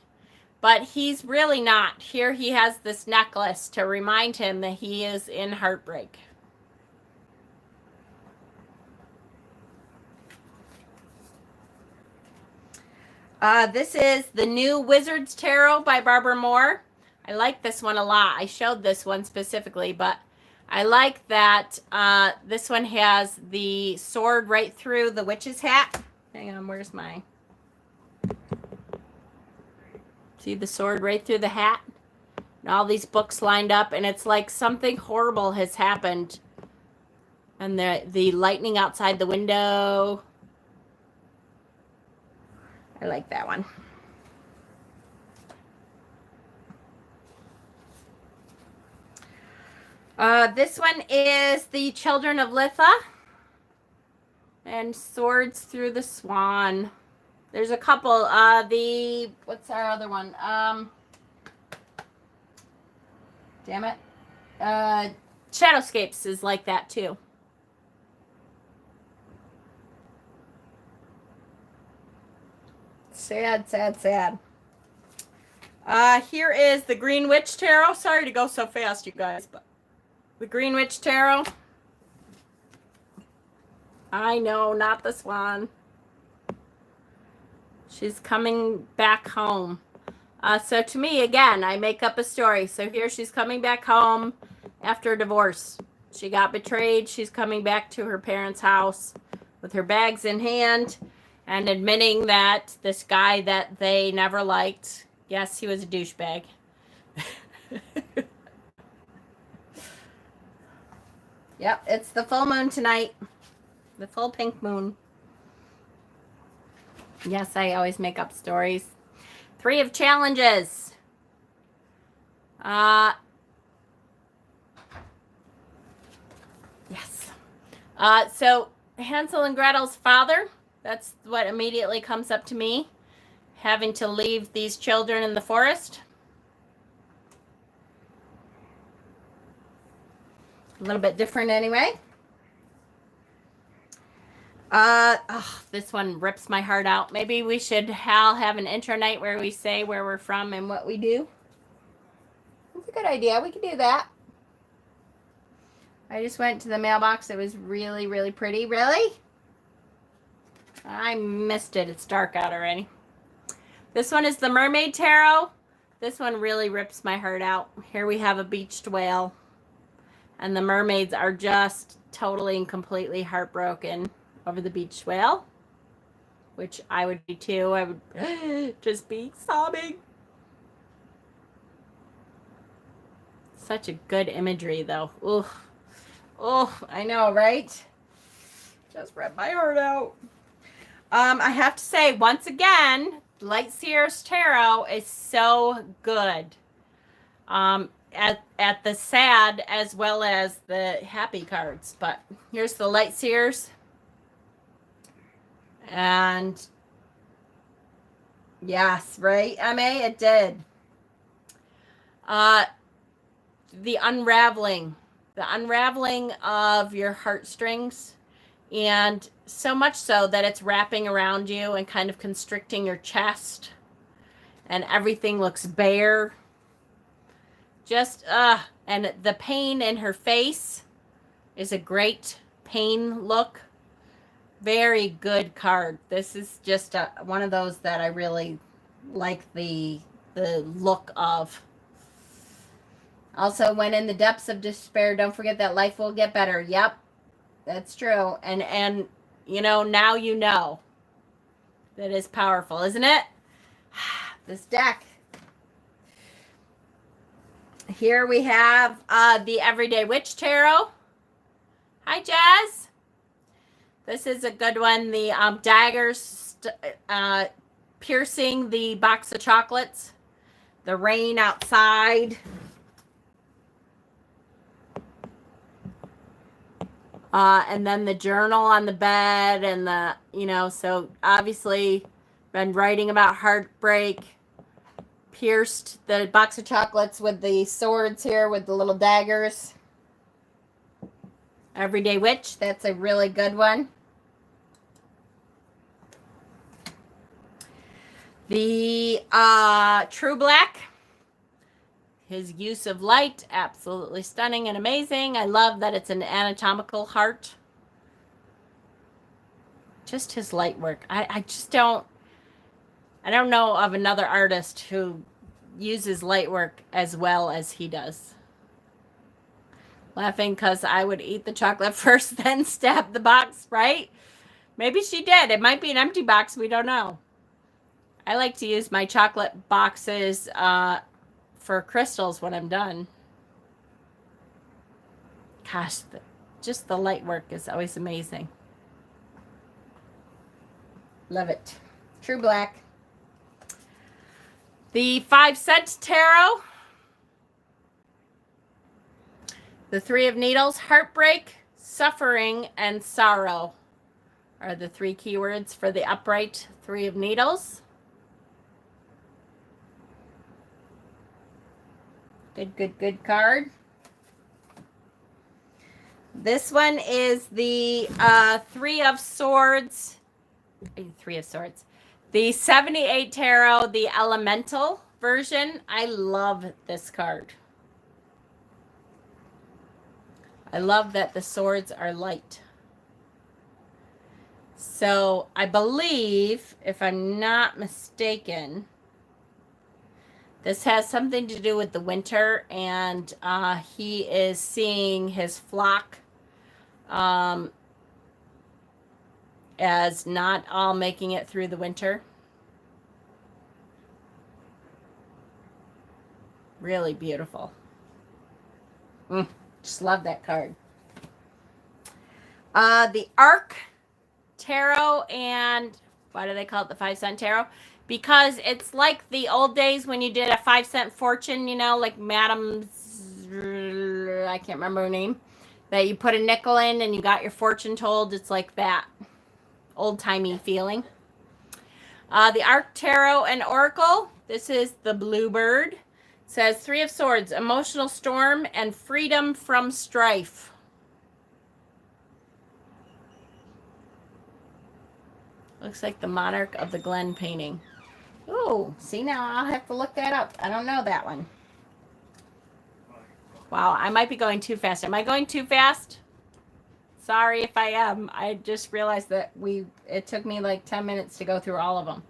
But he's really not. Here he has this necklace to remind him that he is in heartbreak. This is the new Wizards Tarot by Barbara Moore. I like this one a lot. I showed this one specifically, but I like that this one has the sword right through the witch's hat. Hang on, where's my... See the sword right through the hat? And all these books lined up, and it's like something horrible has happened. And the lightning outside the window... I like that one. This one is the Children of Litha and Swords Through the Swan. There's a couple. What's our other one? Damn it. Shadowscapes is like that too. Sad, sad, sad. Here is the Green Witch Tarot. Sorry to go so fast, you guys, but the Green Witch Tarot. I know, not this one. She's coming back home. So to me, again, I make up a story. So here she's coming back home after a divorce. She got betrayed. She's coming back to her parents' house with her bags in hand and admitting that this guy that they never liked, yes, he was a douchebag. Yep, it's the full moon tonight. The full pink moon. Yes, I always make up stories. 3 of Challenges. Yes. So Hansel and Gretel's father, that's what immediately comes up to me. Having to leave these children in the forest. A little bit different anyway. This one rips my heart out. Maybe we should have an intro night where we say where we're from and what we do. That's a good idea. We could do that. I just went to the mailbox. It was really, really pretty. Really? I missed it. It's dark out already. This one is the Mermaid Tarot. This one really rips my heart out. Here we have a beached whale. And the mermaids are just totally and completely heartbroken over the beached whale. Which I would be too. I would just be sobbing. Such a good imagery though. Ooh. Oh, I know, right? Just ripped my heart out. I have to say, once again, Lightseer's Tarot is so good. At the sad as well as the happy cards. But here's the Lightseers. And Yes, right, MA? It did. The unraveling. The unraveling of your heartstrings. And so much so that it's wrapping around you and kind of constricting your chest. And everything looks bare. Just, and the pain in her face is a great pain look. Very good card. This is just one of those that I really like the look of. Also, when in the depths of despair, don't forget that life will get better. Yep, that's true. And now you know. That is powerful, isn't it? This deck. Here we have the Everyday Witch Tarot. Hi, Jazz. This is a good one. The daggers piercing the box of chocolates. The rain outside. And then the journal on the bed and so obviously been writing about heartbreak. Pierced the box of chocolates with the swords here with the little daggers. Everyday Witch, that's a really good one. The True Black, his use of light, absolutely stunning and amazing. I love that it's an anatomical heart. Just his light work. I don't know of another artist who uses light work as well as he does. Laughing because I would eat the chocolate first, then stab the box, right? Maybe she did. It might be an empty box. We don't know. I like to use my chocolate boxes for crystals when I'm done. Gosh, just the light work is always amazing. Love it. True Black. The 5 Cent Tarot. The 3 of Needles. Heartbreak, suffering, and sorrow are the 3 keywords for the upright 3 of Needles. Good card. This one is the 3 of Swords. 3 of Swords. The 78 Tarot, the Elemental version. I love this card. I love that the swords are light. So I believe, if I'm not mistaken, this has something to do with the winter, and he is seeing his flock as not all making it through the winter. Really beautiful. Just love that card. The Arc Tarot, and why do they call it the 5 Cent Tarot? Because it's like the old days when you did a 5 cent fortune, like Madam's, I can't remember her name, that you put a nickel in and you got your fortune told. It's like that old-timey feeling. The Arc Tarot and Oracle. This is the Bluebird. It says 3 of Swords, emotional storm and freedom from strife. Looks like the Monarch of the Glen painting. Oh, see, now I'll have to look that up. I don't know that one. Wow, I might be going too fast. Am I going too fast? Sorry if I am. I just realized that it took me like 10 minutes to go through all of them.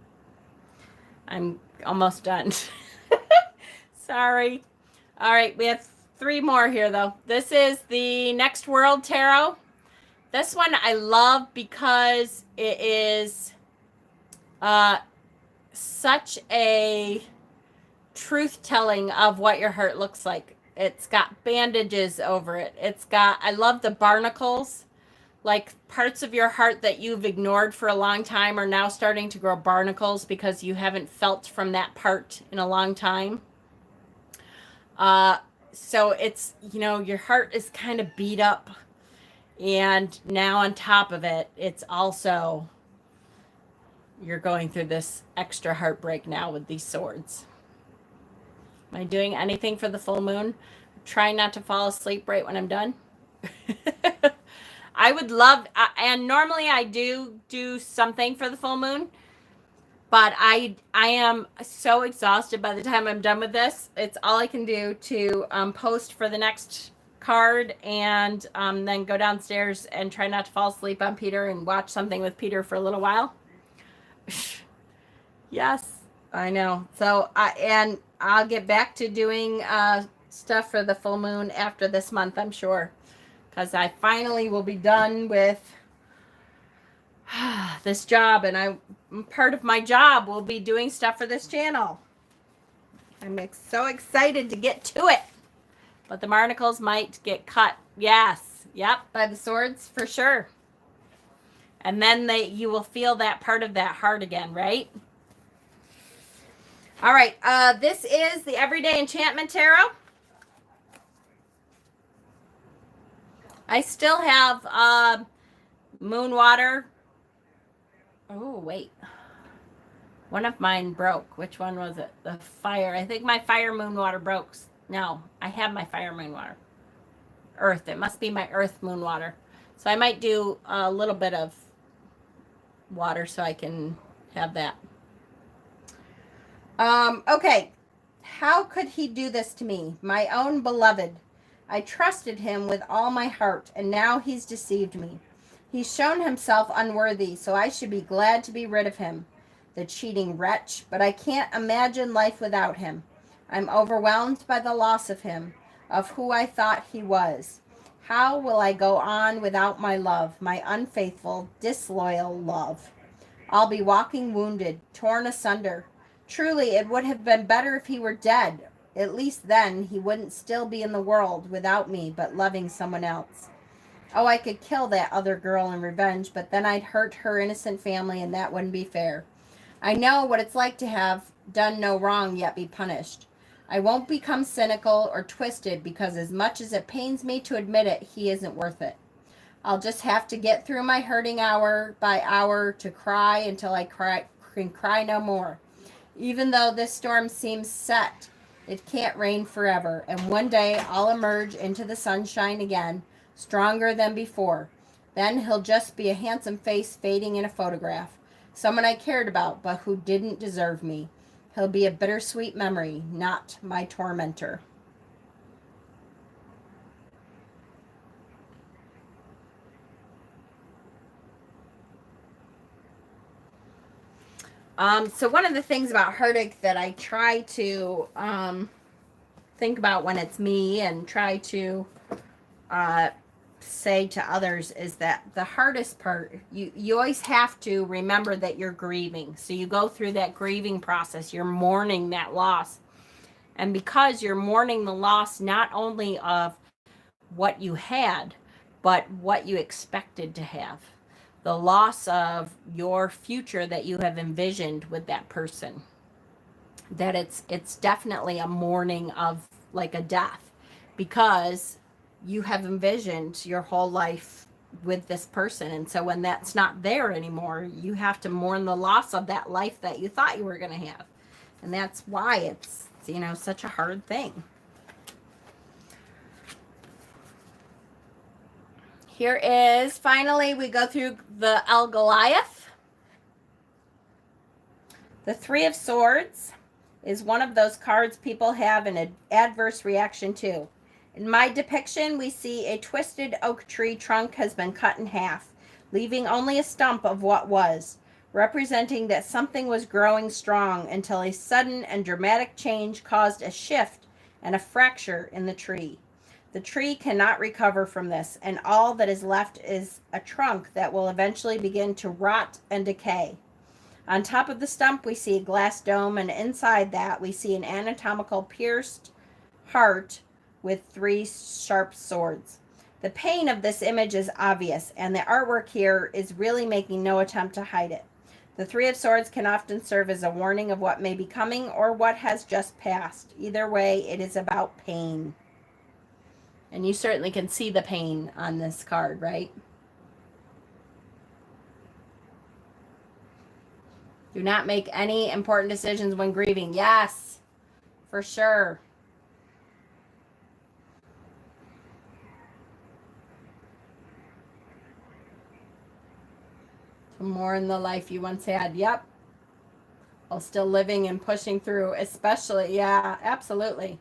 I'm almost done. Sorry. All right, we have 3 more here, though. This is the Next World Tarot. This one I love because it is such a truth-telling of what your heart looks like. It's got bandages over it. I love the barnacles. Like parts of your heart that you've ignored for a long time are now starting to grow barnacles because you haven't felt from that part in a long time. So it's, your heart is kind of beat up. And now on top of it, it's also, you're going through this extra heartbreak now with these swords. Am I doing anything for the full moon? Try not to fall asleep right when I'm done. I would love, and normally I do something for the full moon, but I am so exhausted by the time I'm done with this. It's all I can do to post for the next card and then go downstairs and try not to fall asleep on Peter and watch something with Peter for a little while. Yes, I know. So I'll get back to doing stuff for the full moon after this month, I'm sure, because I finally will be done with this job, and part of my job will be doing stuff for this channel. I'm so excited to get to it. But the barnacles might get cut. Yes. Yep. By the swords for sure. And then you will feel that part of that heart again, right? All right. This is the Everyday Enchantment Tarot. I still have moon water. Oh, wait. One of mine broke. Which one was it? The fire. I think my fire moon water broke. No, I have my fire moon water. Earth. It must be my earth moon water. So I might do a little bit of water so I can have that. Okay. How could he do this to me? My own beloved. I trusted him with all my heart, and now he's deceived me. He's shown himself unworthy, so I should be glad to be rid of him. The cheating wretch, but I can't imagine life without him. I'm overwhelmed by the loss of him, of who I thought he was. How will I go on without my love, my unfaithful, disloyal love? I'll be walking wounded, torn asunder. Truly, it would have been better if he were dead. At least then he wouldn't still be in the world without me, but loving someone else. Oh, I could kill that other girl in revenge, but then I'd hurt her innocent family, and that wouldn't be fair. I know what it's like to have done no wrong yet be punished. I won't become cynical or twisted because as much as it pains me to admit it, he isn't worth it. I'll just have to get through my hurting hour by hour to cry until I can cry no more. Even though this storm seems set, it can't rain forever, and one day I'll emerge into the sunshine again, stronger than before. Then he'll just be a handsome face fading in a photograph. Someone I cared about, but who didn't deserve me. He'll be a bittersweet memory, not my tormentor. So one of the things about heartache that I try to think about when it's me and try to say to others is that the hardest part, you always have to remember that you're grieving. So you go through that grieving process. You're mourning that loss. And because you're mourning the loss not only of what you had, but what you expected to have. The loss of your future that you have envisioned with that person. That it's definitely a mourning of like a death, because you have envisioned your whole life with this person, and so when that's not there anymore, you have to mourn the loss of that life that you thought you were going to have. And that's why it's such a hard thing. Here is, finally, we go through the El Goliath. The Three of Swords is one of those cards people have an adverse reaction to. In my depiction, we see a twisted oak tree trunk has been cut in half, leaving only a stump of what was, representing that something was growing strong until a sudden and dramatic change caused a shift and a fracture in the tree. The tree cannot recover from this, and all that is left is a trunk that will eventually begin to rot and decay. On top of the stump, we see a glass dome, and inside that, we see an anatomical pierced heart with three sharp swords. The pain of this image is obvious, and the artwork here is really making no attempt to hide it. The Three of Swords can often serve as a warning of what may be coming or what has just passed. Either way, it is about pain. And you certainly can see the pain on this card, right? Do not make any important decisions when grieving. Yes, for sure. More in the life you once had. Yep. While still living and pushing through, especially. Yeah, absolutely.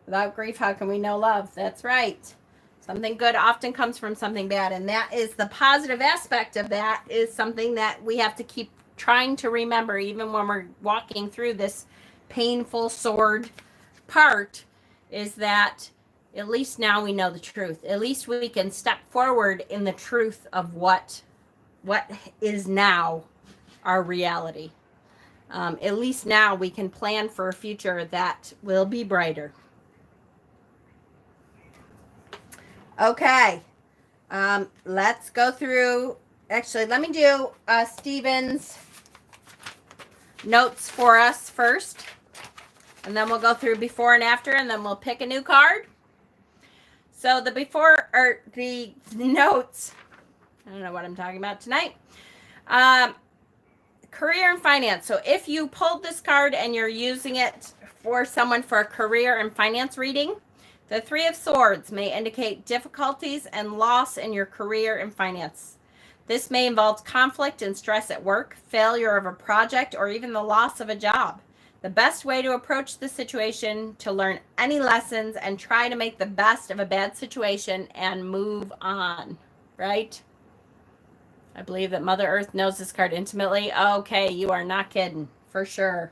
Without grief, how can we know love? That's right. Something good often comes from something bad. And that is the positive aspect of that, is something that we have to keep trying to remember, even when we're walking through this painful sword part, is that at least now we know the truth. At least we can step forward in the truth of what is now our reality. At least now we can plan for a future that will be brighter. Okay. Let's go through. Actually, let me do Stephen's notes for us first. And then we'll go through before and after, and then we'll pick a new card. So the before, or the notes, I don't know what I'm talking about tonight. Career and finance. So if you pulled this card and you're using it for someone for a career and finance reading, the Three of Swords may indicate difficulties and loss in your career and finance. This may involve conflict and stress at work, failure of a project, or even the loss of a job. The best way to approach the situation to learn any lessons and try to make the best of a bad situation and move on, right? I believe that Mother Earth knows this card intimately. Okay, you are not kidding, for sure.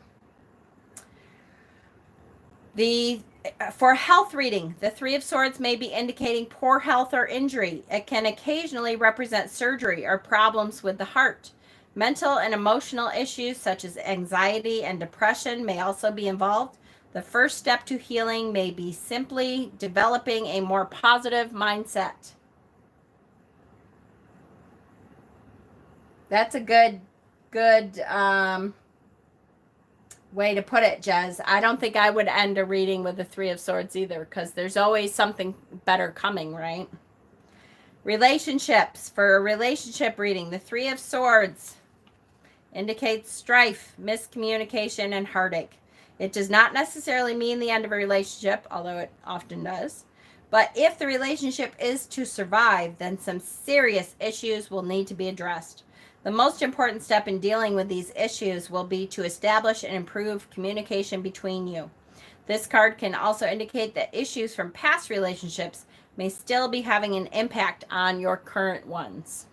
For health reading, the Three of Swords may be indicating poor health or injury. It can occasionally represent surgery or problems with the heart. Mental and emotional issues such as anxiety and depression may also be involved. The first step to healing may be simply developing a more positive mindset. That's a good way to put it, Jez. I don't think I would end a reading with the Three of Swords either, because there's always something better coming, right? Relationships. For a relationship reading, the Three of Swords indicates strife, miscommunication, and heartache. It does not necessarily mean the end of a relationship, although it often does. But if the relationship is to survive, then some serious issues will need to be addressed. The most important step in dealing with these issues will be to establish and improve communication between you. This card can also indicate that issues from past relationships may still be having an impact on your current ones.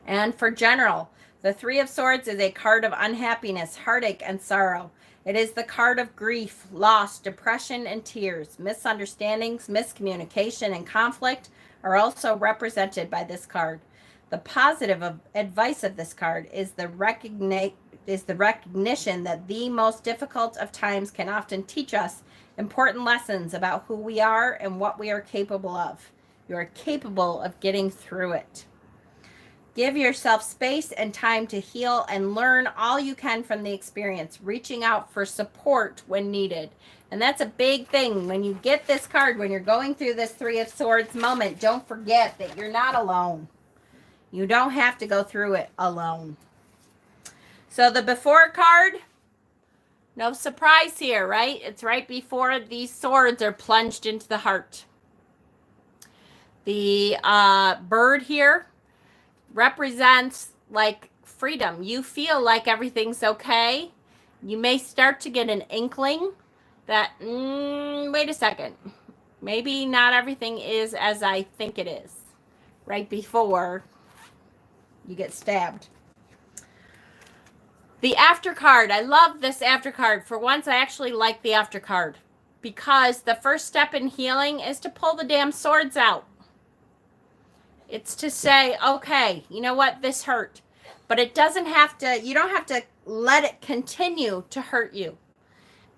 And for general, the Three of Swords is a card of unhappiness, heartache, and sorrow. It is the card of grief, loss, depression, and tears. Misunderstandings, miscommunication, and conflict are also represented by this card. The positive advice of this card is the recognition that the most difficult of times can often teach us important lessons about who we are and what we are capable of. You are capable of getting through it. Give yourself space and time to heal and learn all you can from the experience, reaching out for support when needed. And that's a big thing. When you get this card, when you're going through this Three of Swords moment, don't forget that you're not alone. You don't have to go through it alone. So the before card, no surprise here, right? It's right before these swords are plunged into the heart. The bird here represents like freedom. You feel like everything's okay. You may start to get an inkling that, wait a second, maybe not everything is as I think it is, right before you get stabbed. The after card. I love this after card. For once, I actually like the after card, because the first step in healing is to pull the damn swords out. It's to say, okay, you know what? This hurt. But it doesn't have to, you don't have to let it continue to hurt you.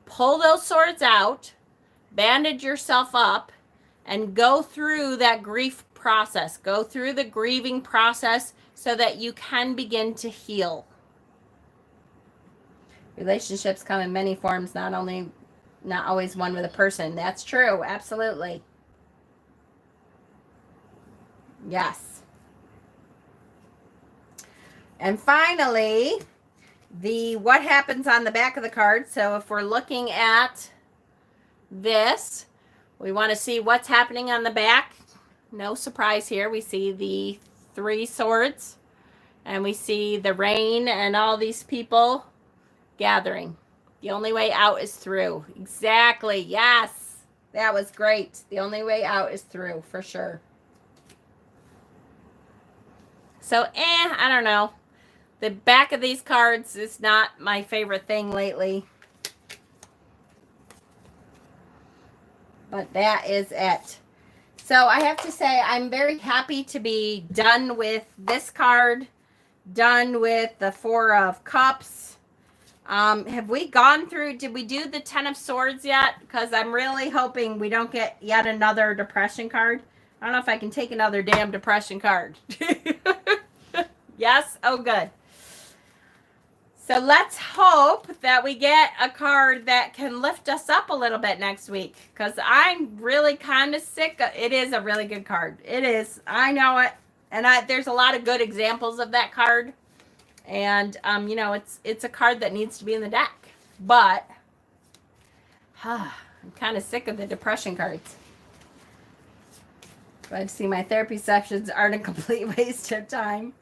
Pull those swords out, bandage yourself up, and go through that grief process. Go through the grieving process so that you can begin to heal. Relationships come in many forms, not always one with a person. That's true. Absolutely. Yes. And finally, the what happens on the back of the card. So if we're looking at this, we want to see what's happening on the back. No surprise here. We see the 3 swords, and we see the rain and all these people gathering. The only way out is through. Exactly. Yes. That was great. The only way out is through, for sure. So, I don't know. The back of these cards is not my favorite thing lately. But that is it. So I have to say I'm very happy to be done with this card. Done with the 4 of Cups. Have we gone through, did we do the 10 of Swords yet? Because I'm really hoping we don't get yet another depression card. I don't know if I can take another damn depression card. Yes? Oh, good. So let's hope that we get a card that can lift us up a little bit next week. Because I'm really kind of sick. It is a really good card. It is. I know it. And there's a lot of good examples of that card. And, you know, it's a card that needs to be in the deck. But, I'm kind of sick of the depression cards. I've seen my therapy sessions aren't a complete waste of time.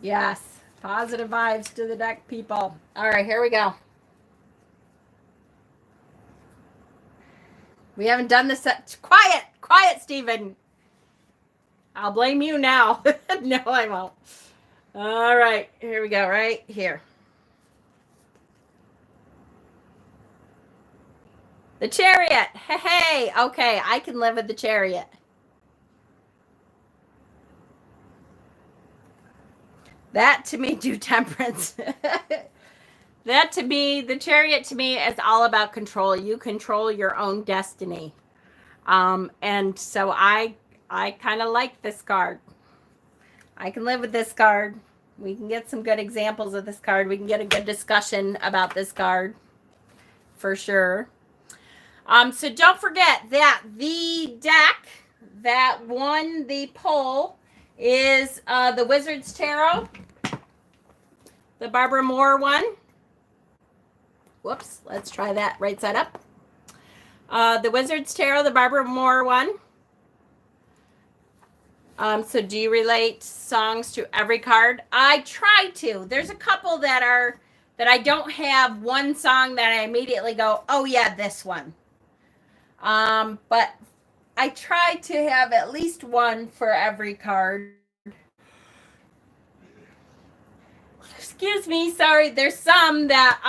Yes. Positive vibes to the deck, people. All right, here we go. We haven't done this. Quiet. Quiet, Stephen. I'll blame you now. No, I won't. All right. Here we go. Right here. The Chariot. Hey. Okay. I can live with the Chariot. That to me, do Temperance. That to me, the Chariot to me is all about control. You control your own destiny. And so I kind of like this card. I can live with this card. We can get some good examples of this card. We can get a good discussion about this card for sure. So don't forget that the deck that won the poll is the Wizard's Tarot, the Barbara Moore one. Whoops, let's try that right side up. The Wizard's Tarot, the Barbara Moore one. So do you relate songs to every card? I try to. There's a couple that I don't have one song that I immediately go, oh yeah, this one. But I try to have at least one for every card. Excuse me, sorry. There's some that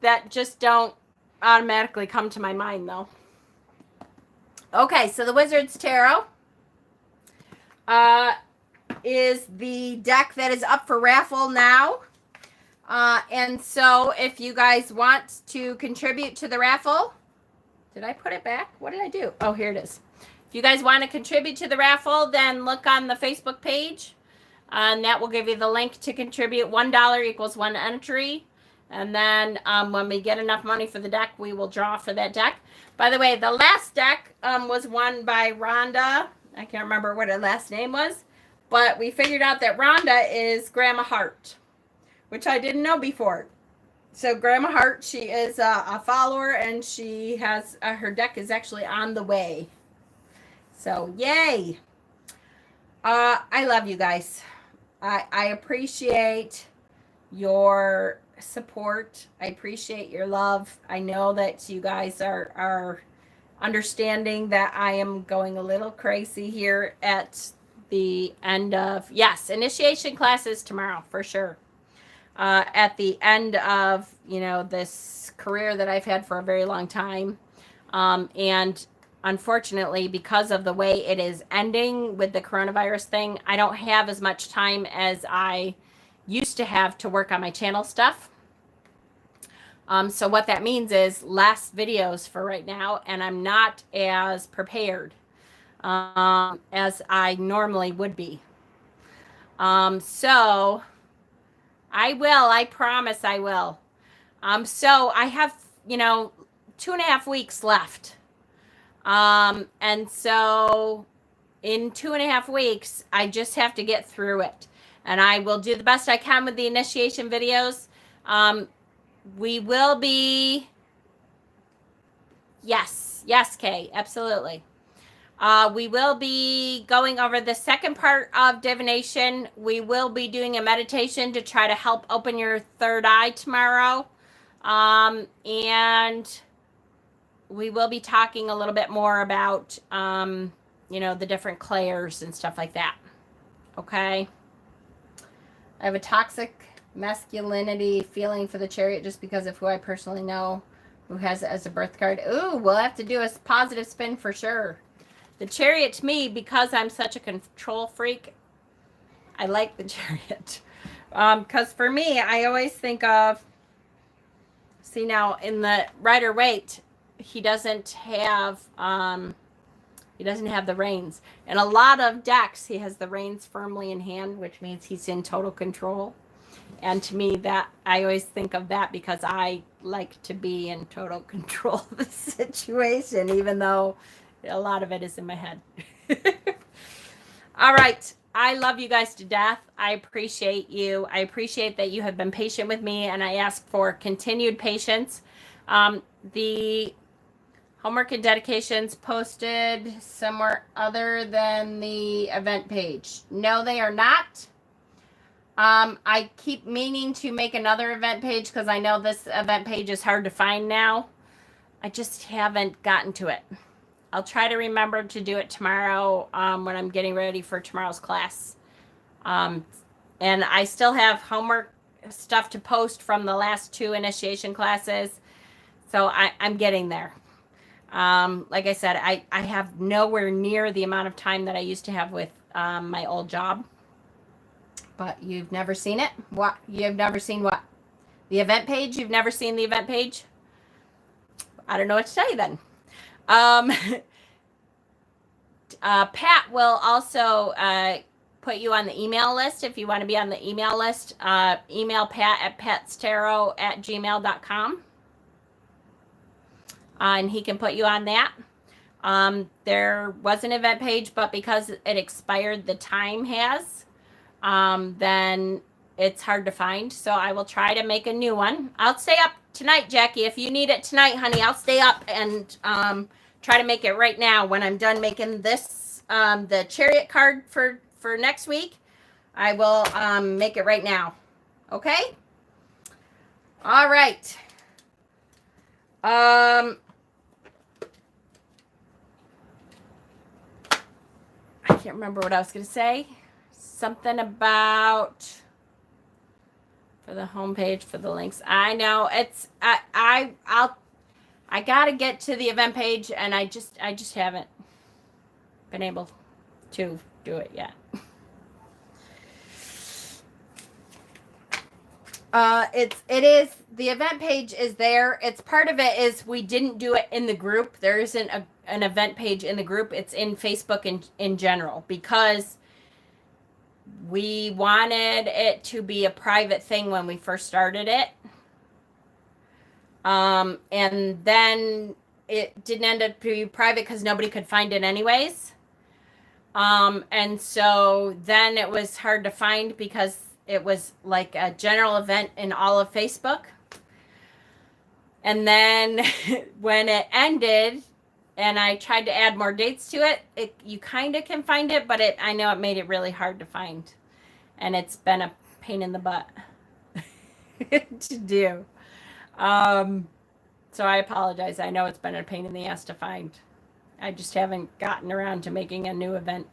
that just don't automatically come to my mind though. Okay, so the Wizard's Tarot is the deck that is up for raffle now. And so if you guys want to contribute to the raffle, did I put it back? What did I do? Oh, here it is. If you guys want to contribute to the raffle, then look on the Facebook page. And that will give you the link to contribute. $1 equals 1 entry. And then when we get enough money for the deck, we will draw for that deck. By the way, the last deck was won by Rhonda. I can't remember what her last name was. But we figured out that Rhonda is Grandma Hart, which I didn't know before. So Grandma Hart, she is a follower, and she has her deck is actually on the way. So yay! I love you guys. I appreciate your support. I appreciate your love. I know that you guys are understanding that I am going a little crazy here at the end of, yes, initiation classes tomorrow for sure. At the end of, you know, this career that I've had for a very long time. And unfortunately, because of the way it is ending with the coronavirus thing, I don't have as much time as I used to have to work on my channel stuff. So what that means is less videos for right now, and I'm not as prepared as I normally would be. So I promise I will. So I have, you know, 2.5 weeks left. And so in 2.5 weeks, I just have to get through it. And I will do the best I can with the initiation videos. We will be, yes, Kay, absolutely. We will be going over the second part of divination. We will be doing a meditation to try to help open your third eye tomorrow. And we will be talking a little bit more about, the different clairs and stuff like that. Okay. I have a toxic masculinity feeling for the Chariot just because of who I personally know who has it as a birth card. Ooh, we'll have to do a positive spin for sure. The Chariot to me, because I'm such a control freak, I like the Chariot. Because for me, I always think of, see now in the Rider-Waite, he doesn't have the reins. In a lot of decks, he has the reins firmly in hand, which means he's in total control. And to me, that I always think of that because I like to be in total control of the situation, even though a lot of it is in my head. All right. I love you guys to death. I appreciate you. I appreciate that you have been patient with me, and I ask for continued patience. The homework and dedications posted somewhere other than the event page. No, they are not. I keep meaning to make another event page because I know this event page is hard to find now. I just haven't gotten to it. I'll try to remember to do it tomorrow when I'm getting ready for tomorrow's class. And I still have homework stuff to post from the last 2 initiation classes. So I'm getting there. Like I said, I have nowhere near the amount of time that I used to have with my old job. But you've never seen it? What? You've never seen what? The event page? You've never seen the event page? I don't know what to tell you then. Pat will also put you on the email list if you want to be on the email list. Email Pat at patstarot@gmail.com. And he can put you on that. There was an event page, but because it expired, the time has, then it's hard to find. So I will try to make a new one. I'll stay up tonight, Jackie. If you need it tonight, honey, I'll stay up and try to make it right now. When I'm done making this, the Chariot card for next week, I will make it right now. Okay? All right. I can't remember what I was going to say. Something about for the homepage for the links. I know it's I got to get to the event page, and I just haven't been able to do it yet. It is the event page is there. It's part of it is we didn't do it in the group. There isn't an event page in the group. It's in Facebook in general because we wanted it to be a private thing when we first started it. And then it didn't end up being private because nobody could find it anyways. And so then it was hard to find because it was like a general event in all of Facebook. And then when it ended and I tried to add more dates to it, you kind of can find it, but I know it made it really hard to find. And it's been a pain in the butt to do. So I apologize. I know it's been a pain in the ass to find. I just haven't gotten around to making a new event.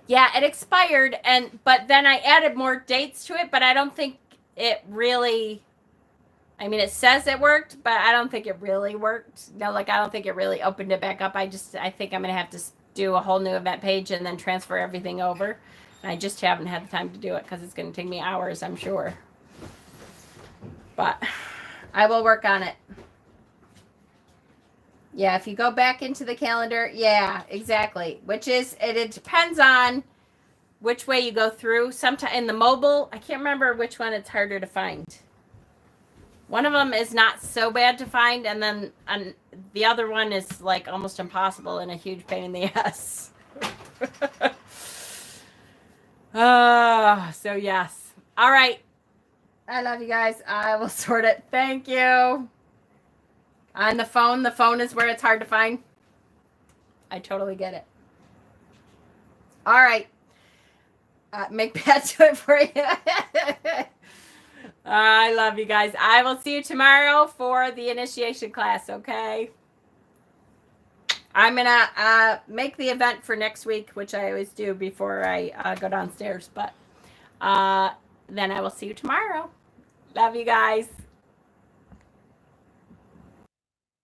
Yeah, it expired, but then I added more dates to it, but I don't think it really, I mean, it says it worked, but I don't think it really worked. No, I don't think it really opened it back up. I think I'm going to have to do a whole new event page and then transfer everything over. And I just haven't had the time to do it because it's going to take me hours, I'm sure. But I will work on it. Yeah, if you go back into the calendar, yeah, exactly. Which is, it depends on which way you go through. Sometimes in the mobile, I can't remember which one it's harder to find. One of them is not so bad to find, and then the other one is like almost impossible and a huge pain in the ass. So yes. All right. I love you guys. I will sort it. Thank you. On the phone is where it's hard to find. I totally get it. All right. Make Pat do it for you. I love you guys. I will see you tomorrow for the initiation class, okay? I'm going to make the event for next week, which I always do before I go downstairs. But then I will see you tomorrow. Love you guys.